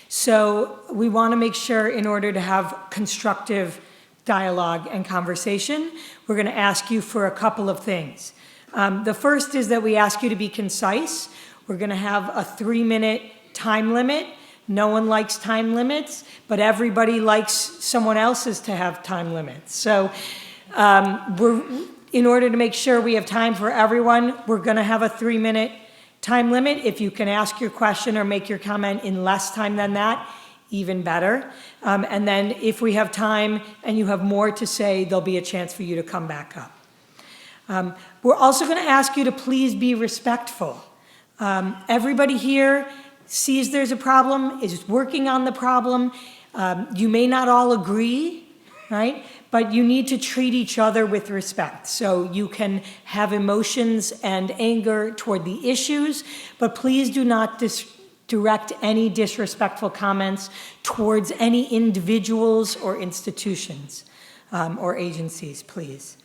Speaker 1: So we want to make sure, in order to have constructive dialogue and conversation, we're going to ask you for a couple of things. The first is that we ask you to be concise. We're going to have a 3-minute time limit. No one likes time limits, but everybody likes someone else's to have time limits. So in order to make sure we have time for everyone, we're going to have a 3-minute time limit. If you can ask your question or make your comment in less time than that, even better. And then if we have time and you have more to say, there'll be a chance for you to come back up. We're also going to ask you to please be respectful. Everybody here sees there's a problem, is working on the problem. You may not all agree, right? But you need to treat each other with respect. So you can have emotions and anger toward the issues, but please do not direct any disrespectful comments towards any individuals or institutions or agencies, please.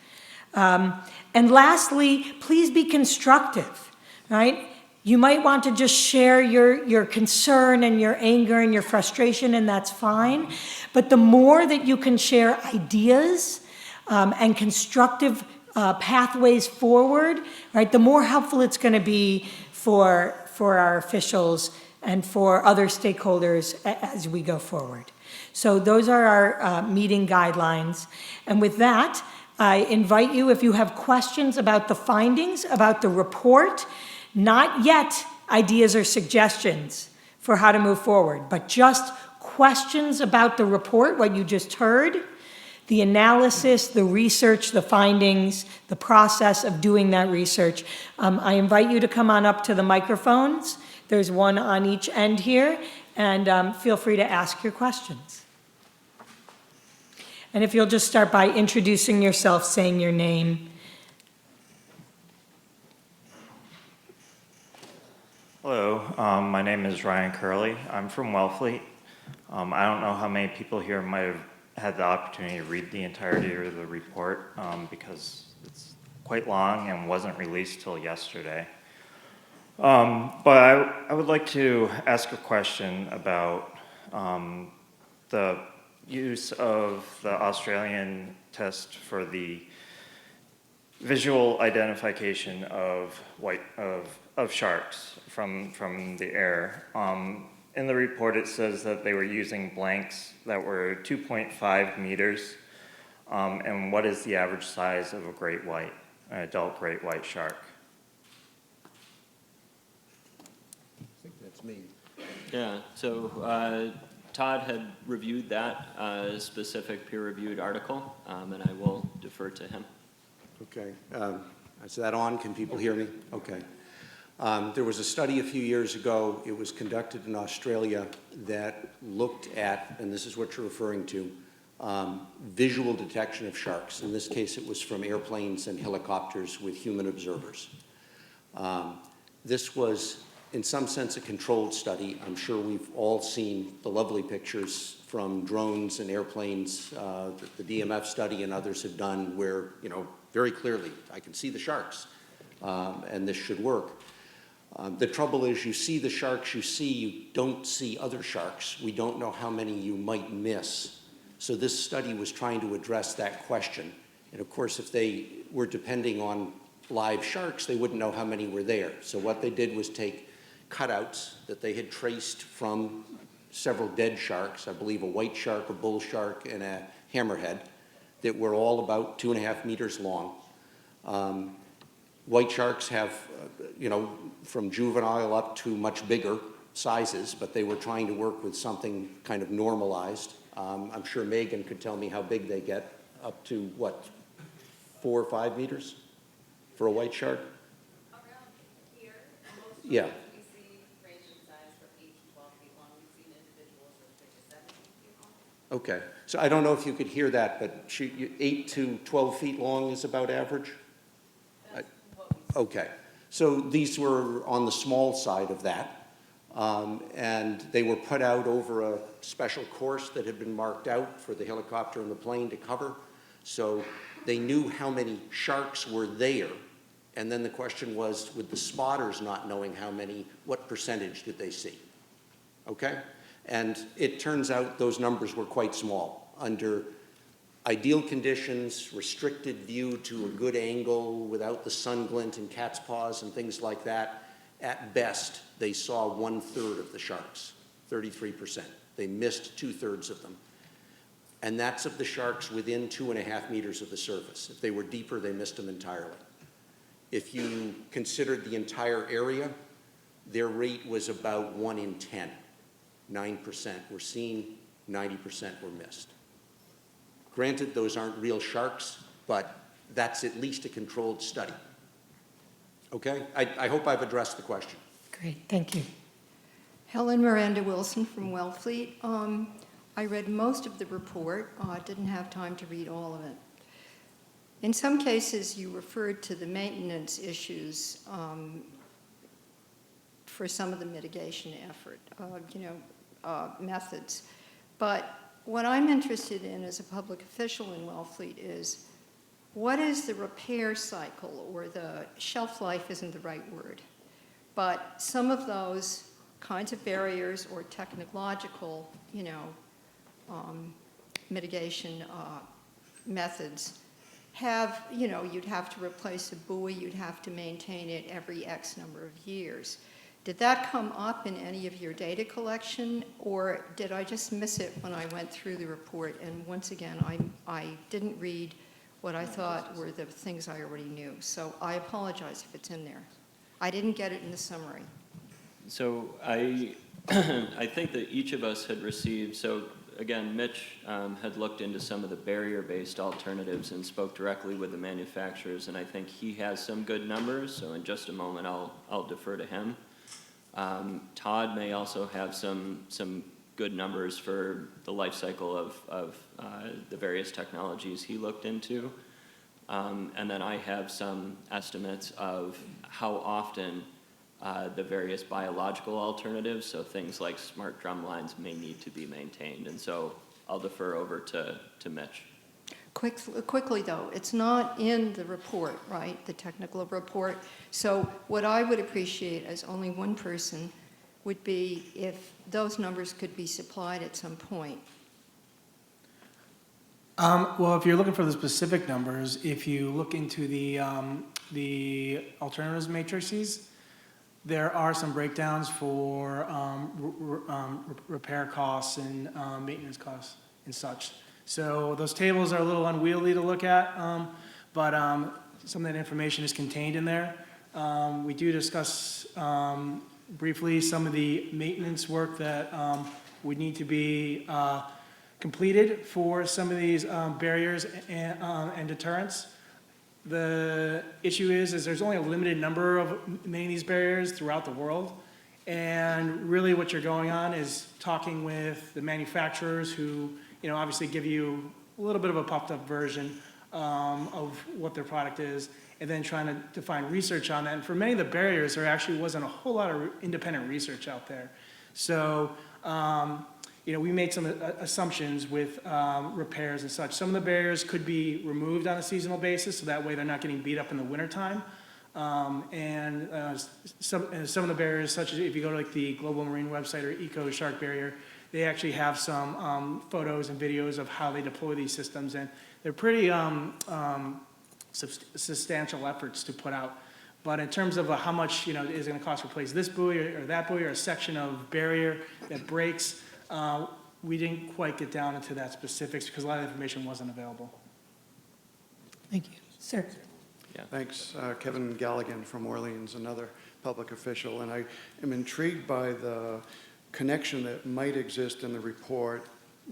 Speaker 1: And lastly, please be constructive, right? You might want to just share your concern and your anger and your frustration, and that's fine. But the more that you can share ideas and constructive pathways forward, right, the more helpful it's going to be for our officials and for other stakeholders as we go forward. So those are our meeting guidelines. And with that, I invite you, if you have questions about the findings, about the report, not yet ideas or suggestions for how to move forward, but just questions about the report, what you just heard, the analysis, the research, the findings, the process of doing that research. I invite you to come on up to the microphones. There's one on each end here, and feel free to ask your questions. And if you'll just start by introducing yourself, saying your name.
Speaker 5: Hello, my name is Ryan Curley. I'm from Wellfleet. I don't know how many people here might have had the opportunity to read the entirety of the report because it's quite long and wasn't released till yesterday. But I would like to ask a question about the use of the Australian test for the visual identification of sharks from the air. In the report, it says that they were using blanks that were 2.5 meters. And what is the average size of an adult great white shark?
Speaker 6: I think that's me.
Speaker 4: Yeah, so Todd had reviewed that specific peer-reviewed article, and I will defer to him.
Speaker 6: Okay. Is that on? Can people hear me? Okay. There was a study a few years ago. It was conducted in Australia that looked at, and this is what you're referring to, visual detection of sharks. In this case, it was from airplanes and helicopters with human observers. This was, in some sense, a controlled study. I'm sure we've all seen the lovely pictures from drones and airplanes that the DMF study and others have done where, very clearly, I can see the sharks, and this should work. The trouble is you see the sharks you don't see other sharks. We don't know how many you might miss. So this study was trying to address that question. And of course, if they were depending on live sharks, they wouldn't know how many were there. So what they did was take cutouts that they had traced from several dead sharks, I believe a white shark, a bull shark, and a hammerhead, that were all about 2.5 meters long. White sharks have, from juvenile up to much bigger sizes, but they were trying to work with something kind of normalized. I'm sure Megan could tell me how big they get, up to what, 4 or 5 meters for a white shark?
Speaker 7: Around here, most
Speaker 6: Yeah.
Speaker 7: we see range in size from 8 to 12 feet long. We've seen individuals as big as 17 feet long.
Speaker 6: Okay. So I don't know if you could hear that, but 8 to 12 feet long is about average?
Speaker 7: That's what we see.
Speaker 6: Okay. So these were on the small side of that. And they were put out over a special course that had been marked out for the helicopter and the plane to cover. So they knew how many sharks were there, And then the question was, with the spotters not knowing how many, what percentage did they see? Okay? And it turns out those numbers were quite small. Under ideal conditions, restricted view to a good angle, without the sun glint and cat's paws and things like that, at best, they saw 1/3 of the sharks, 33%. They missed 2/3 of them. And that's of the sharks within 2.5 meters of the surface. If they were deeper, they missed them entirely. If you considered the entire area, their rate was about 1 in 10. 9% were seen, 90% were missed. Granted, those aren't real sharks, but that's at least a controlled study. Okay? I hope I've addressed the question.
Speaker 1: Great, thank you.
Speaker 8: Helen Miranda Wilson from Wellfleet. I read most of the report, didn't have time to read all of it. In some cases, you referred to the maintenance issues for some of the mitigation effort, methods. But what I'm interested in as a public official in Wellfleet is, what is the repair cycle, or the shelf life isn't the right word, but some of those kinds of barriers or technological, mitigation methods have, you'd have to replace a buoy, you'd have to maintain it every X number of years. Did that come up in any of your data collection, or did I just miss it when I went through the report? And once again, I didn't read what I thought were the things I already knew. So I apologize if it's in there. I didn't get it in the summary.
Speaker 4: So I think that each of us had received, so again, Mitch had looked into some of the barrier-based alternatives and spoke directly with the manufacturers, and I think he has some good numbers, so in just a moment I'll defer to him. Todd may also have some good numbers for the life cycle of the various technologies he looked into. And then I have some estimates of how often the various biological alternatives, so things like smart drum lines, may need to be maintained. And so I'll defer over to Mitch.
Speaker 8: Quickly, though, it's not in the report, right, the technical report. So what I would appreciate as only one person would be if those numbers could be supplied at some point.
Speaker 9: Well, if you're looking for the specific numbers, if you look into the alternatives matrices, there are some breakdowns for repair costs and maintenance costs and such. So those tables are a little unwieldy to look at, but some of that information is contained in there. We do discuss briefly some of the maintenance work that would need to be completed for some of these barriers and deterrents. The issue is there's only a limited number of many of these barriers throughout the world. And really what you're going on is talking with the manufacturers who, obviously give you a little bit of a puffed up version of what their product is, and then trying to find research on that. And for many of the barriers, there actually wasn't a whole lot of independent research out there. So, we made some assumptions with repairs and such. Some of the barriers could be removed on a seasonal basis, so that way they're not getting beat up in the wintertime. And some of the barriers, such as if you go to like the Global Marine website or Eco Shark Barrier, they actually have some photos and videos of how they deploy these systems, and they're pretty substantial efforts to put out. But in terms of how much is it going to cost to replace this buoy or that buoy or a section of barrier that breaks, we didn't quite get down into that specifics because a lot of the information wasn't available.
Speaker 1: Thank you. Sir.
Speaker 4: Yeah.
Speaker 10: Thanks. Kevin Galligan from Orleans, another public official. And I am intrigued by the connection that might exist in the report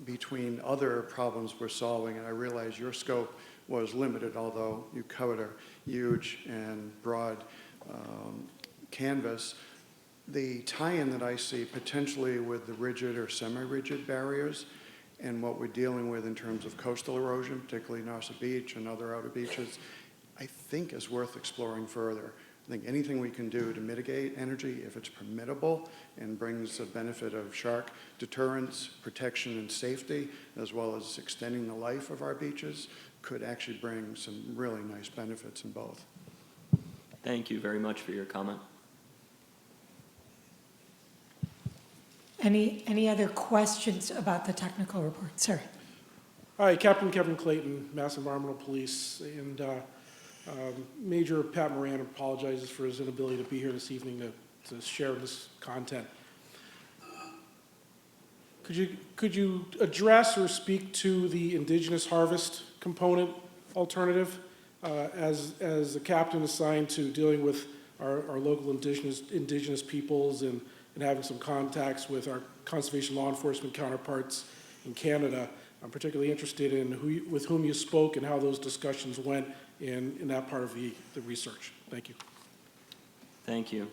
Speaker 10: between other problems we're solving. And I realize your scope was limited, although you covered a huge and broad canvas. The tie-in that I see potentially with the rigid or semi-rigid barriers and what we're dealing with in terms of coastal erosion, particularly Nassau Beach and other outer beaches, I think is worth exploring further. I think anything we can do to mitigate energy, if it's permittable and brings the benefit of shark deterrence, protection, and safety, as well as extending the life of our beaches, could actually bring some really nice benefits in both.
Speaker 4: Thank you very much for your comment.
Speaker 1: Any other questions about the technical report? Sir?
Speaker 11: Hi, Captain Kevin Clayton, Mass Environmental Police, and Major Pat Moran apologizes for his inability to be here this evening to share this content. Could you address or speak to the indigenous harvest component alternative as a captain assigned to dealing with our local indigenous peoples and having some contacts with our conservation law enforcement counterparts in Canada? I'm particularly interested in with whom you spoke and how those discussions went in that part of the research. Thank you.
Speaker 4: Thank you.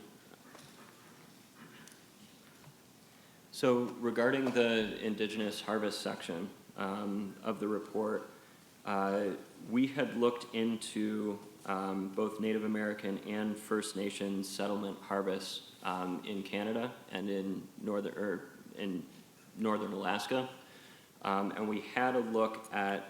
Speaker 4: So regarding the Indigenous harvest section of the report, we had looked into both Native American and First Nations settlement harvests in Canada and in northern Alaska. And we had a look at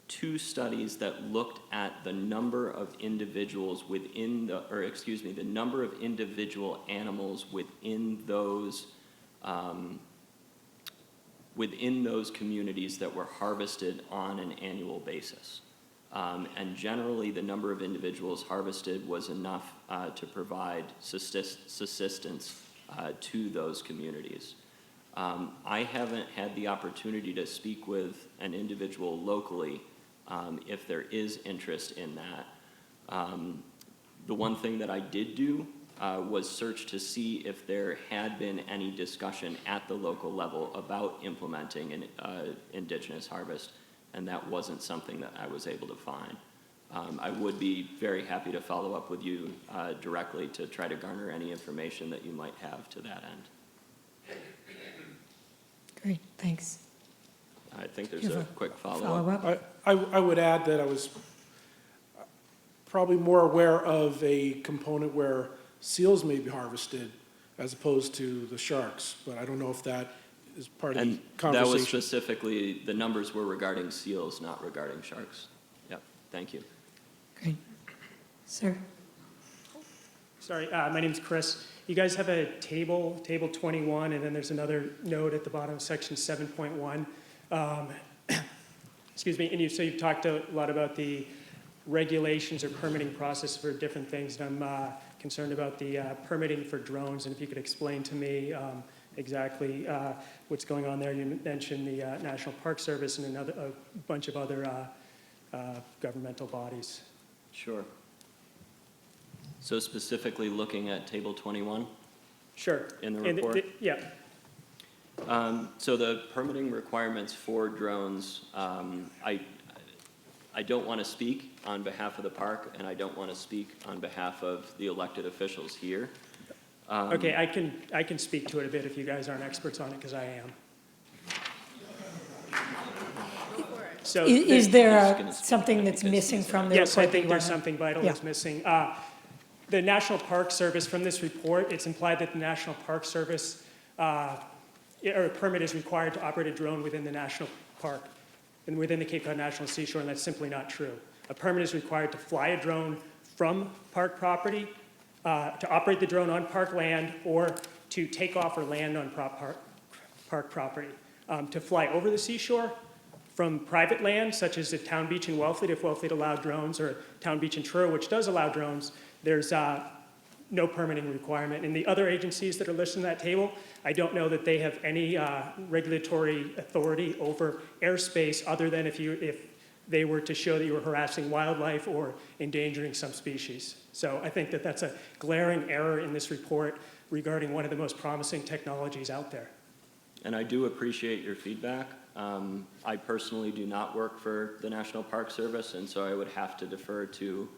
Speaker 4: two studies that looked at the number of individuals within the number of individual animals within those communities that were harvested on an annual basis. And generally, the number of individuals harvested was enough to provide subsistence to those communities. I haven't had the opportunity to speak with an individual locally if there is interest in that. The one thing that I did do was search to see if there had been any discussion at the local level about implementing an indigenous harvest, and that wasn't something that I was able to find. I would be very happy to follow up with you directly to try to garner any information that you might have to that end.
Speaker 1: Great, thanks.
Speaker 4: I think there's
Speaker 1: You have
Speaker 4: a
Speaker 1: a
Speaker 4: quick follow-up.
Speaker 1: Follow-up?
Speaker 11: I would add that I was probably more aware of a component where seals may be harvested as opposed to the sharks, but I don't know if that is part of the
Speaker 4: And
Speaker 11: conversation.
Speaker 4: that was specifically, the numbers were regarding seals, not regarding sharks. Yep, thank you.
Speaker 1: Great. Sir?
Speaker 12: Sorry, my name's Chris. You guys have a table 21, and then there's another note at the bottom of section 7.1. Excuse me, and you've talked a lot about the regulations or permitting process for different things, and I'm concerned about the permitting for drones, and if you could explain to me exactly what's going on there. You mentioned the National Park Service and a bunch of other governmental bodies.
Speaker 4: Sure. So specifically looking at table 21
Speaker 12: Sure.
Speaker 4: in the report?
Speaker 12: Yeah.
Speaker 4: So the permitting requirements for drones, I don't want to speak on behalf of the park, and I don't want to speak on behalf of the elected officials here.
Speaker 12: Okay, I can speak to it a bit if you guys aren't experts on it, because I am. So
Speaker 1: Is there
Speaker 4: Who's gonna speak
Speaker 1: something
Speaker 4: on it
Speaker 1: that's
Speaker 4: because
Speaker 1: missing
Speaker 4: he's
Speaker 1: from the
Speaker 12: yes,
Speaker 1: report?
Speaker 12: I
Speaker 1: that
Speaker 12: think
Speaker 1: you
Speaker 12: there's
Speaker 1: wanna-
Speaker 12: something vital
Speaker 1: Yeah.
Speaker 12: that's missing. The National Park Service, from this report, it's implied that the National Park Service, or a permit is required to operate a drone within the national park and within the Cape Cod National Seashore, and that's simply not true. A permit is required to fly a drone from park property, to operate the drone on park land, or to take off or land on park property. To fly over the seashore from private land, such as the Town Beach in Wellfleet, if Wellfleet allowed drones, or Town Beach in Truro, which does allow drones, there's no permitting requirement. In the other agencies that are listed in that table, I don't know that they have any regulatory authority over airspace other than if they were to show that you were harassing wildlife or endangering some species. So I think that that's a glaring error in this report regarding one of the most promising technologies out there.
Speaker 4: And I do appreciate your feedback. I personally do not work for the National Park Service, and so I would have to defer to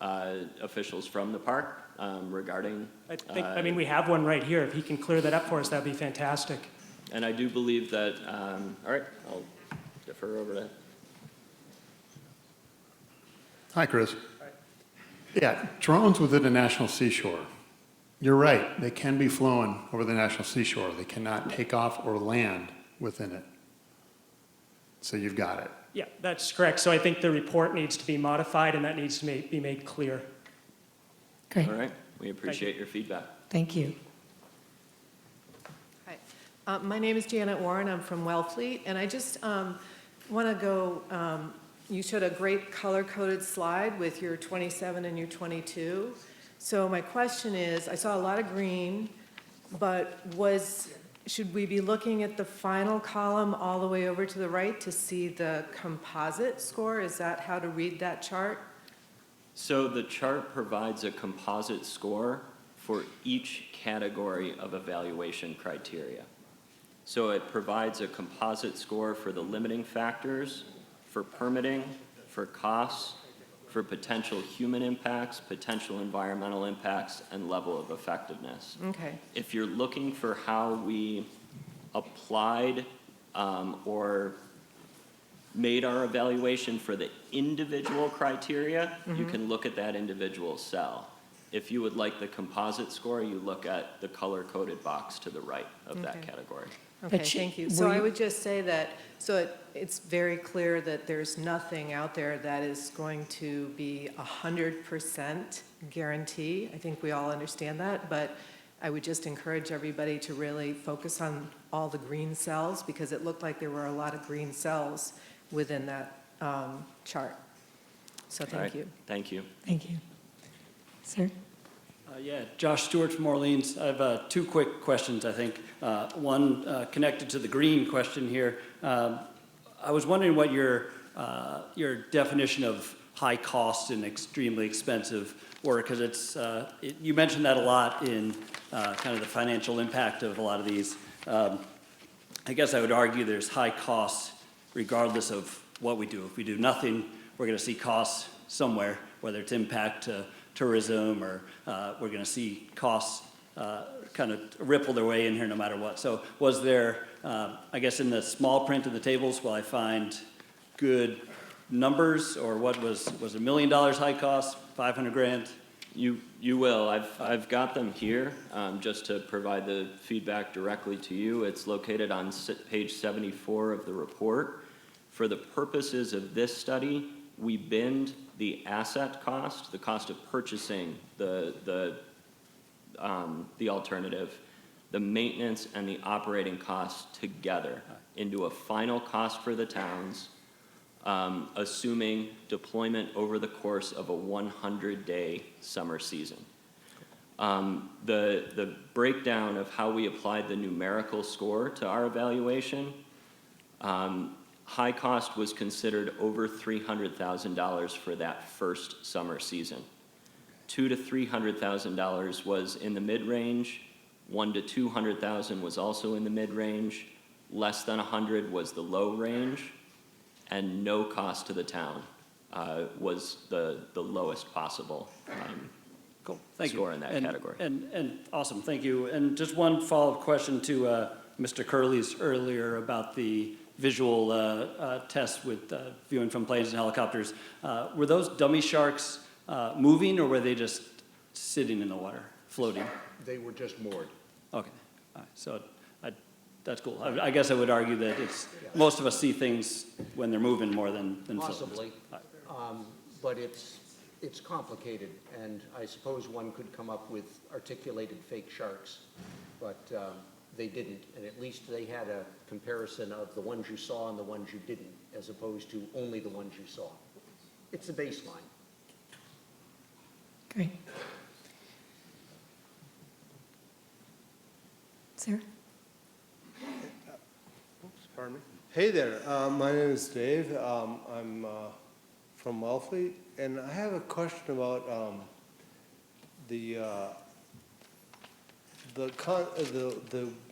Speaker 4: officials from the park regarding.
Speaker 12: I mean, we have one right here. If he can clear that up for us, that'd be fantastic.
Speaker 4: And I do believe that, all right, I'll defer over to.
Speaker 13: Hi, Chris. Yeah, drones within the national seashore. You're right, they can be flown over the national seashore. They cannot take off or land within it. So you've got it.
Speaker 12: Yeah, that's correct. So I think the report needs to be modified, and that needs to be made clear.
Speaker 1: Great,
Speaker 4: All right, we appreciate your feedback.
Speaker 1: thank you.
Speaker 14: Hi. My name is Janet Warren. I'm from Wellfleet, and I just want to go, you showed a great color-coded slide with your 27 and your 22. So my question is, I saw a lot of green, but should we be looking at the final column all the way over to the right to see the composite score? Is that how to read that chart?
Speaker 4: So the chart provides a composite score for each category of evaluation criteria. So it provides a composite score for the limiting factors, for permitting, for costs, for potential human impacts, potential environmental impacts, and level of effectiveness.
Speaker 14: Okay.
Speaker 4: If you're looking for how we applied or made our evaluation for the individual criteria, you can look at that individual cell. If you would like the composite score, you look at the color-coded box to the right of that
Speaker 14: Okay.
Speaker 4: category.
Speaker 14: Okay,
Speaker 1: But
Speaker 14: thank you.
Speaker 1: were
Speaker 14: So I
Speaker 1: you-
Speaker 14: would just say that, it's very clear that there's nothing out there that is going to be 100% guarantee. I think we all understand that, but I would just encourage everybody to really focus on all the green cells, because it looked like there were a lot of green cells within that chart. So
Speaker 4: All
Speaker 14: thank
Speaker 4: right,
Speaker 14: you.
Speaker 4: thank you.
Speaker 1: Thank you. Sir?
Speaker 15: Yeah, Josh Stewart from Orleans. I have two quick questions, I think. One connected to the green question here. I was wondering what your definition of high cost and extremely expensive were, because you mentioned that a lot in kind of the financial impact of a lot of these. I guess I would argue there's high costs regardless of what we do. If we do nothing, we're going to see costs somewhere, whether it's impact to tourism, or we're going to see costs kind of ripple their way in here no matter what. So was there, I guess in the small print of the tables, will I find good numbers, or what was $1 million high cost, 500 grand?
Speaker 4: You will. I've got them here just to provide the feedback directly to you. It's located on page 74 of the report. For the purposes of this study, we binned the asset cost, the cost of purchasing the alternative, the maintenance and the operating costs together into a final cost for the towns, assuming deployment over the course of a 100-day summer season. The breakdown of how we applied the numerical score to our evaluation, high cost was considered over $300,000 for that first summer season. $200,000 to $300,000 was in the mid-range. $100,000 to $200,000 was also in the mid-range. Less than $100,000 was the low range, and no cost to the town was the lowest possible
Speaker 15: Cool, thank
Speaker 4: score
Speaker 15: you.
Speaker 4: in that category.
Speaker 15: And awesome, thank you. And just one follow-up question to Mr. Curley's earlier about the visual test with viewing from planes and helicopters. Were those dummy sharks moving, or were they just sitting in the water, floating?
Speaker 6: They were just moored.
Speaker 15: Okay, all right. So that's cool. I guess I would argue that most of us see things when they're moving more than floating.
Speaker 6: Possibly, but it's complicated, and I suppose one could come up with articulated fake sharks, but they didn't, and at least they had a comparison of the ones you saw and the ones you didn't, as opposed to only the ones you saw. It's a baseline.
Speaker 1: Great. Sarah?
Speaker 16: Pardon me? Hey there, my name is Dave. I'm from Wellfleet, and I have a question about the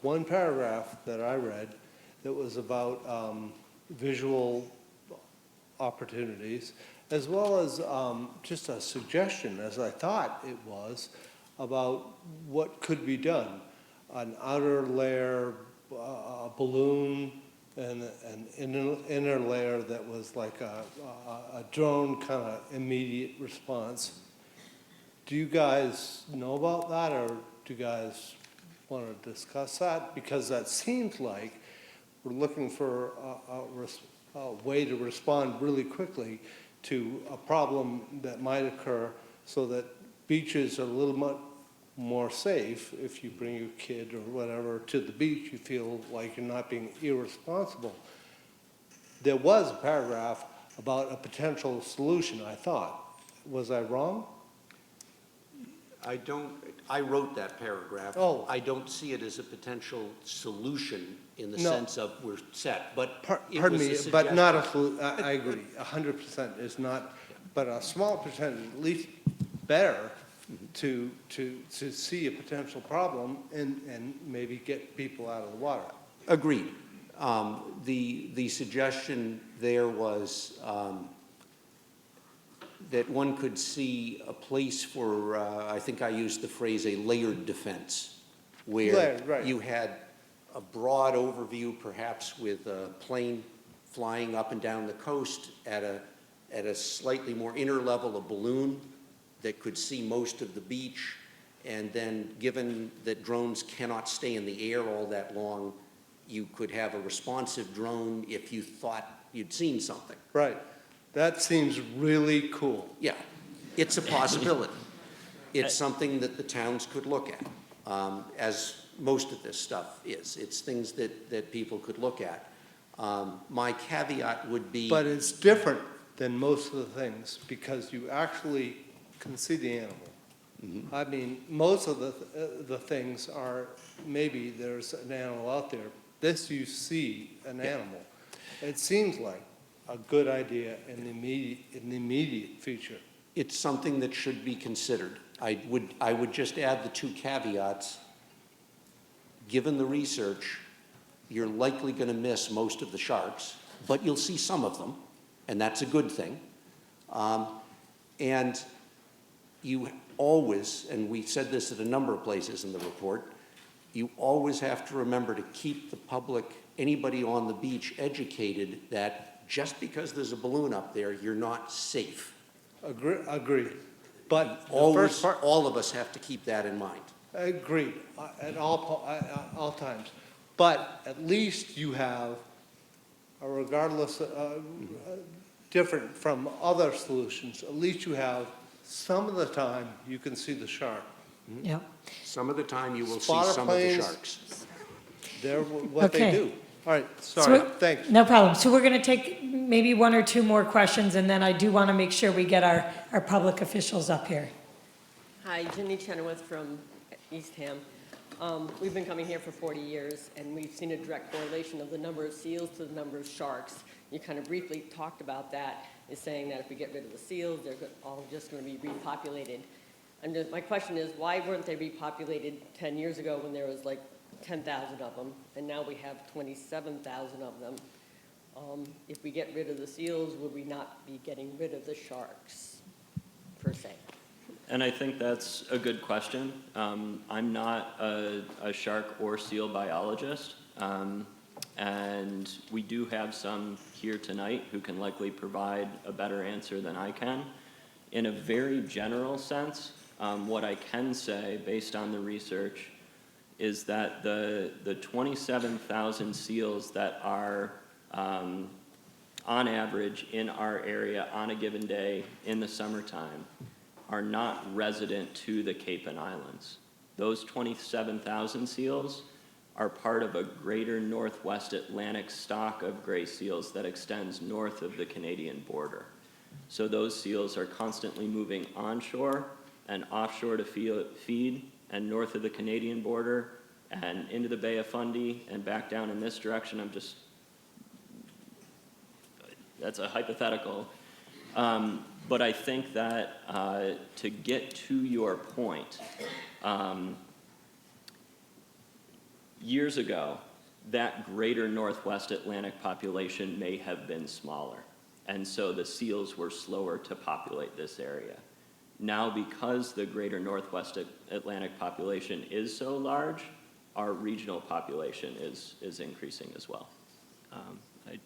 Speaker 16: one paragraph that I read that was about visual opportunities, as well as just a suggestion, as I thought it was, about what could be done. An outer layer, a balloon, and an inner layer that was like a drone kind of immediate response. Do you guys know about that, or do you guys want to discuss that? Because that seems like we're looking for way to respond really quickly to a problem that might occur so that beaches are a little more safe. If you bring your kid or whatever to the beach, you feel like you're not being irresponsible. There was a paragraph about a potential solution, I thought. Was I wrong?
Speaker 6: I wrote that paragraph.
Speaker 16: Oh.
Speaker 6: I don't see it as a potential solution in the
Speaker 16: No.
Speaker 6: sense of we're set, but it
Speaker 16: Pardon
Speaker 6: was
Speaker 16: me,
Speaker 6: a
Speaker 16: but not
Speaker 6: suggestion.
Speaker 16: I agree, 100% is not, but a small percentage, at least better to see a potential problem and maybe get people out of the water.
Speaker 6: Agreed. The suggestion there was that one could see a place for, I think I used the phrase, a layered defense, where
Speaker 16: Layered, right.
Speaker 6: you had a broad overview, perhaps with a plane flying up and down the coast at a slightly more inner level, a balloon that could see most of the beach, and then given that drones cannot stay in the air all that long, you could have a responsive drone if you thought you'd seen something.
Speaker 16: Right. That seems really cool.
Speaker 6: Yeah, it's a possibility. It's something that the towns could look at, as most of this stuff is. It's things that people could look at. My caveat would be...
Speaker 16: But it's different than most of the things because you actually can see the animal.
Speaker 6: Mhm.
Speaker 16: I mean, most of the things are, maybe there's an animal out there. This, you see an animal. It seems like a good idea in the immediate future.
Speaker 6: It's something that should be considered. I would just add the two caveats. Given the research, you're likely going to miss most of the sharks, but you'll see some of them, and that's a good thing. And you always, and we said this at a number of places in the report, you always have to remember to keep the public, anybody on the beach, educated that just because there's a balloon up there, you're not safe.
Speaker 16: Agreed. But the
Speaker 6: Always,
Speaker 16: first part,
Speaker 6: all of us have to keep that in mind.
Speaker 16: agreed, at all times. But at least you have, regardless, different from other solutions, at least you have some of the time you can see the shark.
Speaker 1: Yep.
Speaker 6: Some of the time you will see
Speaker 16: Spotter
Speaker 6: some of the
Speaker 16: planes.
Speaker 6: sharks.
Speaker 16: They're what they
Speaker 1: Okay.
Speaker 16: do. All right,
Speaker 1: So
Speaker 16: sorry,
Speaker 1: we-
Speaker 16: thanks.
Speaker 1: No problem. So we're going to take maybe one or two more questions, and then I do want to make sure we get our public officials up here.
Speaker 17: Hi, Jenny Chenoweth from Eastham. We've been coming here for 40 years, and we've seen a direct correlation of the number of seals to the number of sharks. You kind of briefly talked about that, is saying that if we get rid of the seals, they're all just going to be repopulated. And my question is, why weren't they repopulated 10 years ago when there was like 10,000 of them, and now we have 27,000 of them? If we get rid of the seals, would we not be getting rid of the sharks, per se?
Speaker 4: And I think that's a good question. I'm not a shark or seal biologist, and we do have some here tonight who can likely provide a better answer than I can. In a very general sense, what I can say, based on the research, is that the 27,000 seals that are on average in our area on a given day in the summertime are not resident to the Cape and Islands. Those 27,000 seals are part of a greater Northwest Atlantic stock of gray seals that extends north of the Canadian border. So those seals are constantly moving onshore and offshore to feed, and north of the Canadian border and into the Bay of Fundy and back down in this direction. That's a hypothetical. But I think that to get to your point, years ago, that greater Northwest Atlantic population may have been smaller, and so the seals were slower to populate this area. Now, because the greater Northwest Atlantic population is so large, our regional population is increasing as well. I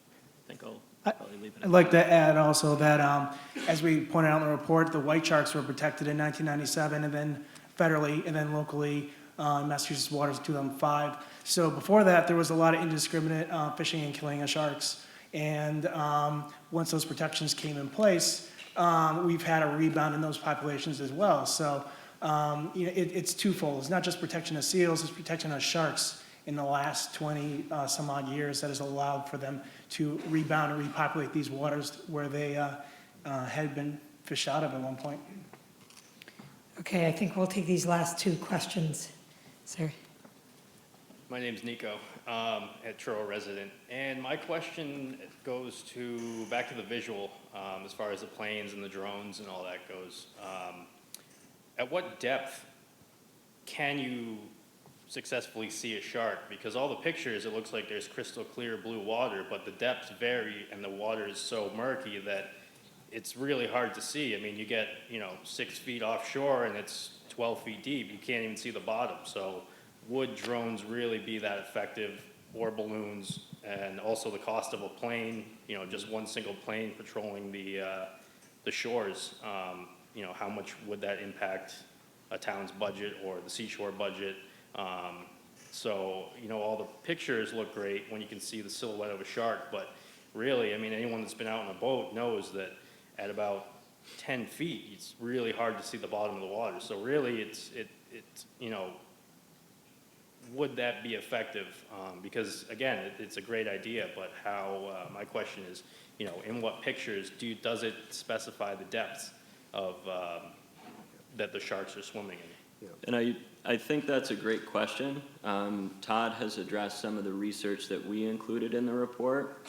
Speaker 4: think I'll probably leave it at
Speaker 9: I'd like to add also that, as we pointed out in the report, the white sharks were protected in 1997, and then federally, and then locally in Massachusetts waters in 2005. So before that, there was a lot of indiscriminate fishing and killing of sharks. And once those protections came in place, we've had a rebound in those populations as well. So it's twofold. It's not just protection of seals, it's protection of sharks in the last 20 some odd years that has allowed for them to rebound and repopulate these waters where they had been fished out of at one point.
Speaker 1: Okay, I think we'll take these last two questions. Sir.
Speaker 18: My name's Nico, a Truro resident, and my question goes back to the visual, as far as the planes and the drones and all that goes. At what depth can you successfully see a shark? Because all the pictures, it looks like there's crystal clear blue water, but the depths vary and the water is so murky that it's really hard to see. I mean, you get, 6 feet offshore and it's 12 feet deep. You can't even see the bottom. So would drones really be that effective, or balloons? And also the cost of a plane, just one single plane patrolling the shores, how much would that impact a town's budget or the seashore budget? So, all the pictures look great when you can see the silhouette of a shark, but really, I mean, anyone that's been out on a boat knows that at about 10 feet, it's really hard to see the bottom of the water. So really, would that be effective? Because again, it's a great idea, but how, my question is, in what pictures does it specify the depths of, that the sharks are swimming in?
Speaker 4: And I think that's a great question. Todd has addressed some of the research that we included in the report.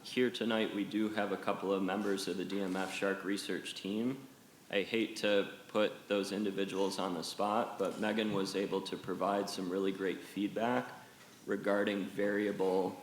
Speaker 4: Here tonight, we do have a couple of members of the DMF Shark Research team. I hate to put those individuals on the spot, but Megan was able to provide some really great feedback regarding variable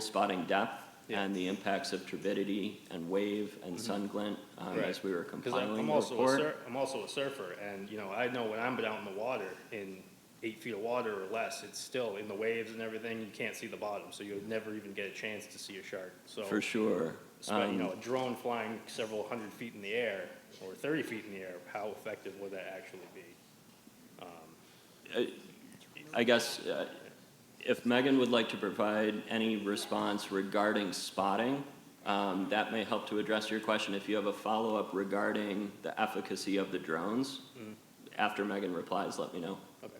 Speaker 4: spotting depth and the impacts of turbidity and wave and sun glint as we were compiling the report.
Speaker 18: I'm also a surfer, and I know when I'm out in the water in 8 feet of water or less, it's still in the waves and everything. You can't see the bottom, so you'll never even get a chance to see a shark. So
Speaker 4: for sure,
Speaker 18: a drone flying several hundred feet in the air or 30 feet in the air, how effective would that actually be?
Speaker 4: I guess. If Megan would like to provide any response regarding spotting, that may help to address your question. If you have a follow-up regarding the efficacy of the drones, after Megan replies, let me know.
Speaker 18: Okay.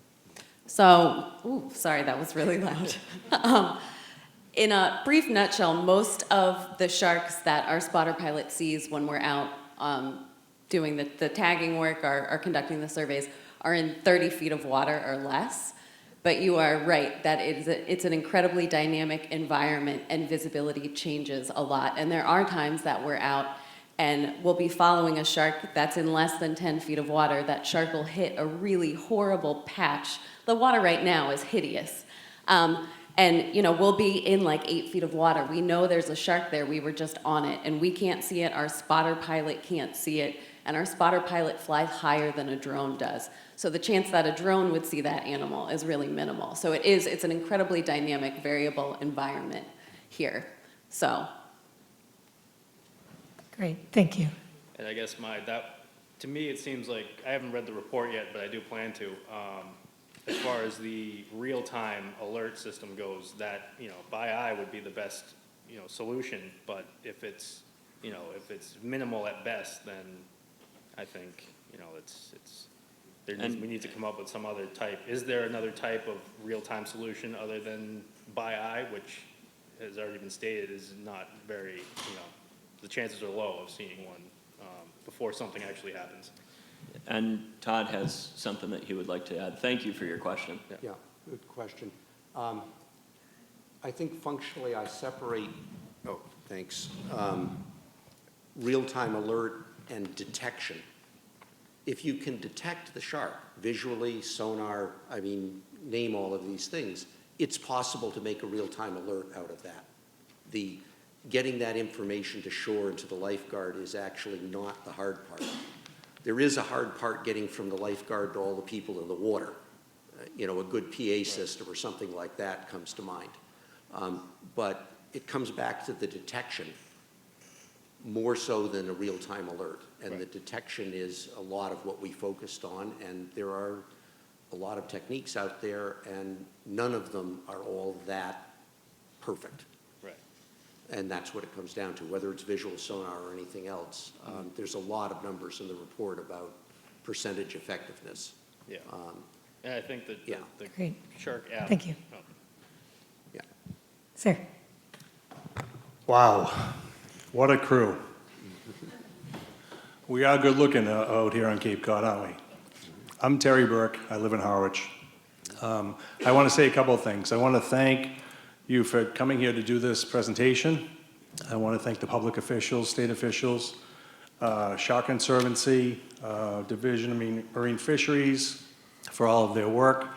Speaker 7: So, sorry, that was really loud. In a brief nutshell, most of the sharks that our spotter pilot sees when we're out doing the tagging work or conducting the surveys are in 30 feet of water or less. But you are right that it's an incredibly dynamic environment and visibility changes a lot. And there are times that we're out and we'll be following a shark that's in less than 10 feet of water. That shark will hit a really horrible patch. The water right now is hideous. And we'll be in like 8 feet of water. We know there's a shark there. We were just on it and we can't see it. Our spotter pilot can't see it. And our spotter pilot flies higher than a drone does. So the chance that a drone would see that animal is really minimal. So it's an incredibly dynamic, variable environment here. So.
Speaker 1: Great, thank you.
Speaker 18: And I guess to me, it seems like, I haven't read the report yet, but I do plan to. As far as the real-time alert system goes, that, by eye would be the best, solution. But if it's minimal at best, then I think, we need to come up with some other type. Is there another type of real-time solution other than by eye, which has already been stated is not very, the chances are low of seeing one before something actually happens?
Speaker 4: And Todd has something that he would like to add. Thank you for your question.
Speaker 6: Yeah, good question. I think functionally I separate, real-time alert and detection. If you can detect the shark visually, sonar, name all of these things, it's possible to make a real-time alert out of that. Getting that information to shore and to the lifeguard is actually not the hard part. There is a hard part getting from the lifeguard to all the people in the water. A good PA system or something like that comes to mind. But it comes back to the detection more so than a real-time alert. And the detection is a lot of what we focused on, and there are a lot of techniques out there, and none of them are all that perfect. And that's what it comes down to, whether it's visual sonar or anything else. There's a lot of numbers in the report about percentage effectiveness.
Speaker 18: Yeah. And I think that
Speaker 6: Yeah.
Speaker 18: the
Speaker 1: Great.
Speaker 18: shark app.
Speaker 1: Thank you.
Speaker 18: Oh.
Speaker 6: Yeah.
Speaker 1: Sir?
Speaker 19: Wow, what a crew. We are good looking out here on Cape Cod, aren't we? I'm Terry Burke, I live in Harwich. I want to say a couple of things. I want to thank you for coming here to do this presentation. I want to thank the public officials, state officials, Shark Conservancy, Division of Marine Fisheries for all of their work.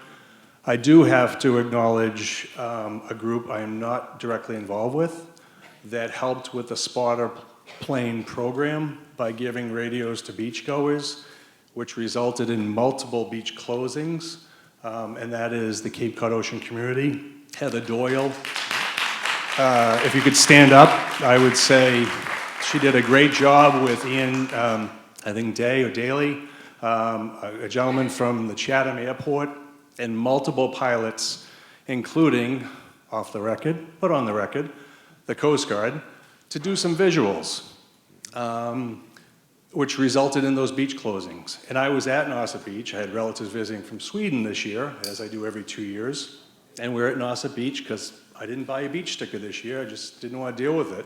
Speaker 19: I do have to acknowledge a group I am not directly involved with that helped with the spotter plane program by giving radios to beachgoers, which resulted in multiple beach closings, and that is the Cape Cod Ocean Community. Heather Doyle, if you could stand up, I would say she did a great job with Ian, I think Day or Daly, a gentleman from the Chatham Airport, and multiple pilots, including, off the record, but on the record, the Coast Guard, to do some visuals, which resulted in those beach closings. And I was at Nauset Beach. I had relatives visiting from Sweden this year, as I do every 2 years. And we're at Nauset Beach because I didn't buy a beach sticker this year. I just didn't want to deal with it.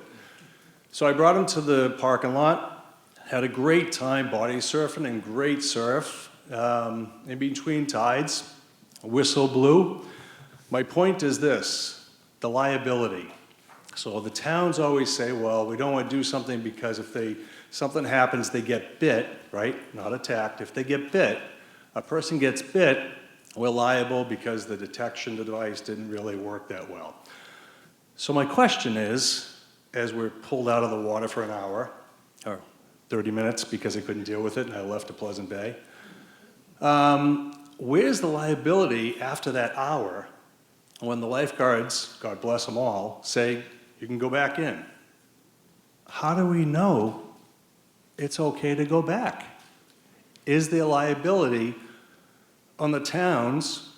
Speaker 19: So I brought them to the parking lot, had a great time body surfing and great surf in between tides. A whistle blew. My point is this, the liability. So the towns always say, well, we don't want to do something because if something happens, they get bit, right? Not attacked. If they get bit, a person gets bit, we're liable because the detection device didn't really work that well. So my question is, as we're pulled out of the water for an hour, or 30 minutes because I couldn't deal with it and I left to Pleasant Bay, where's the liability after that hour when the lifeguards, God bless them all, say you can go back in? How do we know it's okay to go back? Is there liability on the towns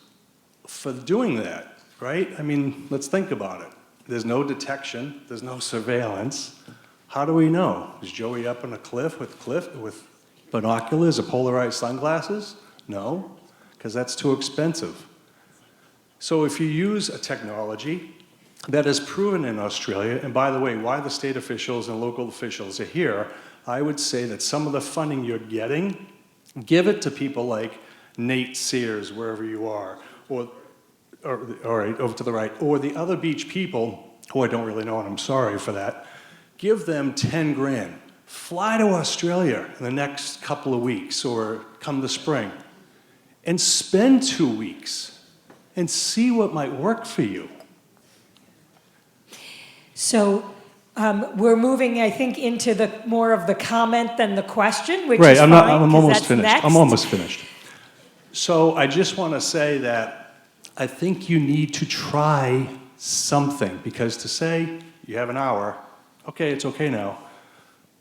Speaker 19: for doing that, right? I mean, let's think about it. There's no detection, there's no surveillance. How do we know? Is Joey up on a cliff with binoculars or polarized sunglasses? No, because that's too expensive. So if you use a technology that is proven in Australia, and by the way, why the state officials and local officials are here, I would say that some of the funding you're getting, give it to people like Nate Sears, wherever you are, or all right, over to the right, or the other beach people, who I don't really know, and I'm sorry for that, give them 10 grand. Fly to Australia in the next couple of weeks, or come the spring, and spend 2 weeks, and see what might work for you.
Speaker 1: So we're moving, I think, into the more of the comment than the question, which
Speaker 19: Right,
Speaker 1: is
Speaker 19: I'm
Speaker 1: fine, 'cause
Speaker 19: almost
Speaker 1: that's
Speaker 19: finished.
Speaker 1: next.
Speaker 19: I'm almost finished. So I just want to say that I think you need to try something, because to say you have an hour, okay, it's okay now.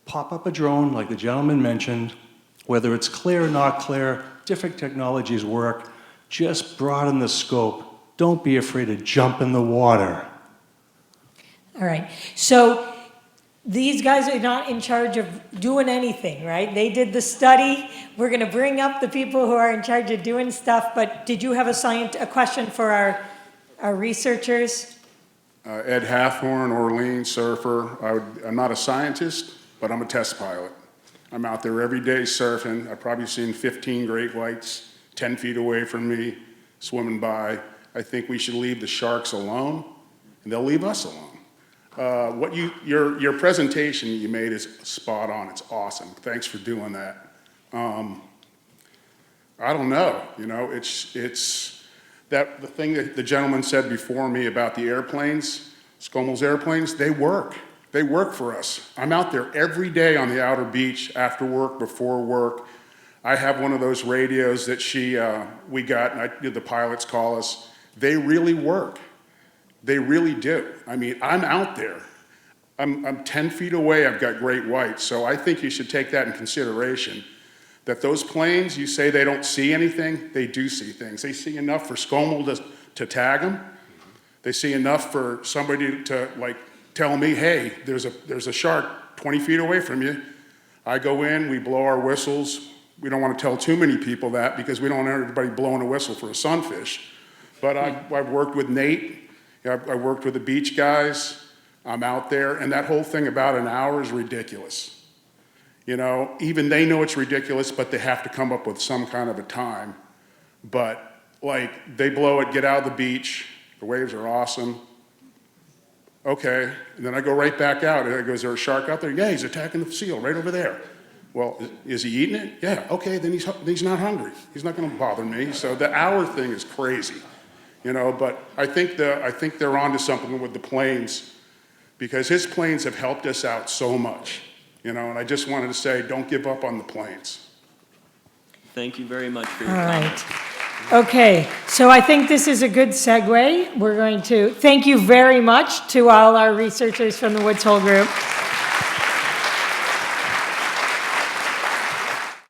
Speaker 19: Pop up a drone, like the gentleman mentioned, whether it's clear or not clear, different technologies work. Just broaden the scope. Don't be afraid to jump in the water.
Speaker 1: All right, so these guys are not in charge of doing anything, right? They did the study. We're going to bring up the people who are in charge of doing stuff, but did you have a question for our researchers?
Speaker 20: Ed Hathorn, Orleans surfer. I'm not a scientist, but I'm a test pilot. I'm out there every day surfing. I've probably seen 15 great whites 10 feet away from me swimming by. I think we should leave the sharks alone, and they'll leave us alone. Your presentation you made is spot on. It's awesome. Thanks for doing that. I don't know. You know, it's that the thing that the gentleman said before me about the airplanes, SCOMEL's airplanes. They work. They work for us. I'm out there every day on the outer beach after work, before work. I have one of those radios that we got, and the pilots call us. They really work. They really do. I mean, I'm out there. I'm 10 feet away, I've got great whites, so I think you should take that in consideration. That those planes, you say they don't see anything, they do see things. They see enough for SCOMEL to tag them. They see enough for somebody to, like, tell me, hey, there's a shark 20 feet away from you. I go in, we blow our whistles. We don't want to tell too many people that because we don't want everybody blowing a whistle for a sunfish. But I've worked with Nate, I worked with the beach guys, I'm out there, and that whole thing about an hour is ridiculous. You know, even they know it's ridiculous, but they have to come up with some kind of a time. But like, they blow it, get out of the beach, the waves are awesome. Okay, and then I go right back out, and I go, is there a shark out there? Yeah, he's attacking the seal right over there. Well, is he eating it? Yeah, okay, then he's not hungry. He's not gonna bother me. So the hour thing is crazy, you know, but I think they're onto something with the planes, because his planes have helped us out so much, you know, and I just wanted to say, don't give up on the planes.
Speaker 4: Thank you very much for your
Speaker 1: All
Speaker 4: comments.
Speaker 1: right. Okay, so I think this is a good segue. We're going to thank you very much to all our researchers from the Woods Hole Group.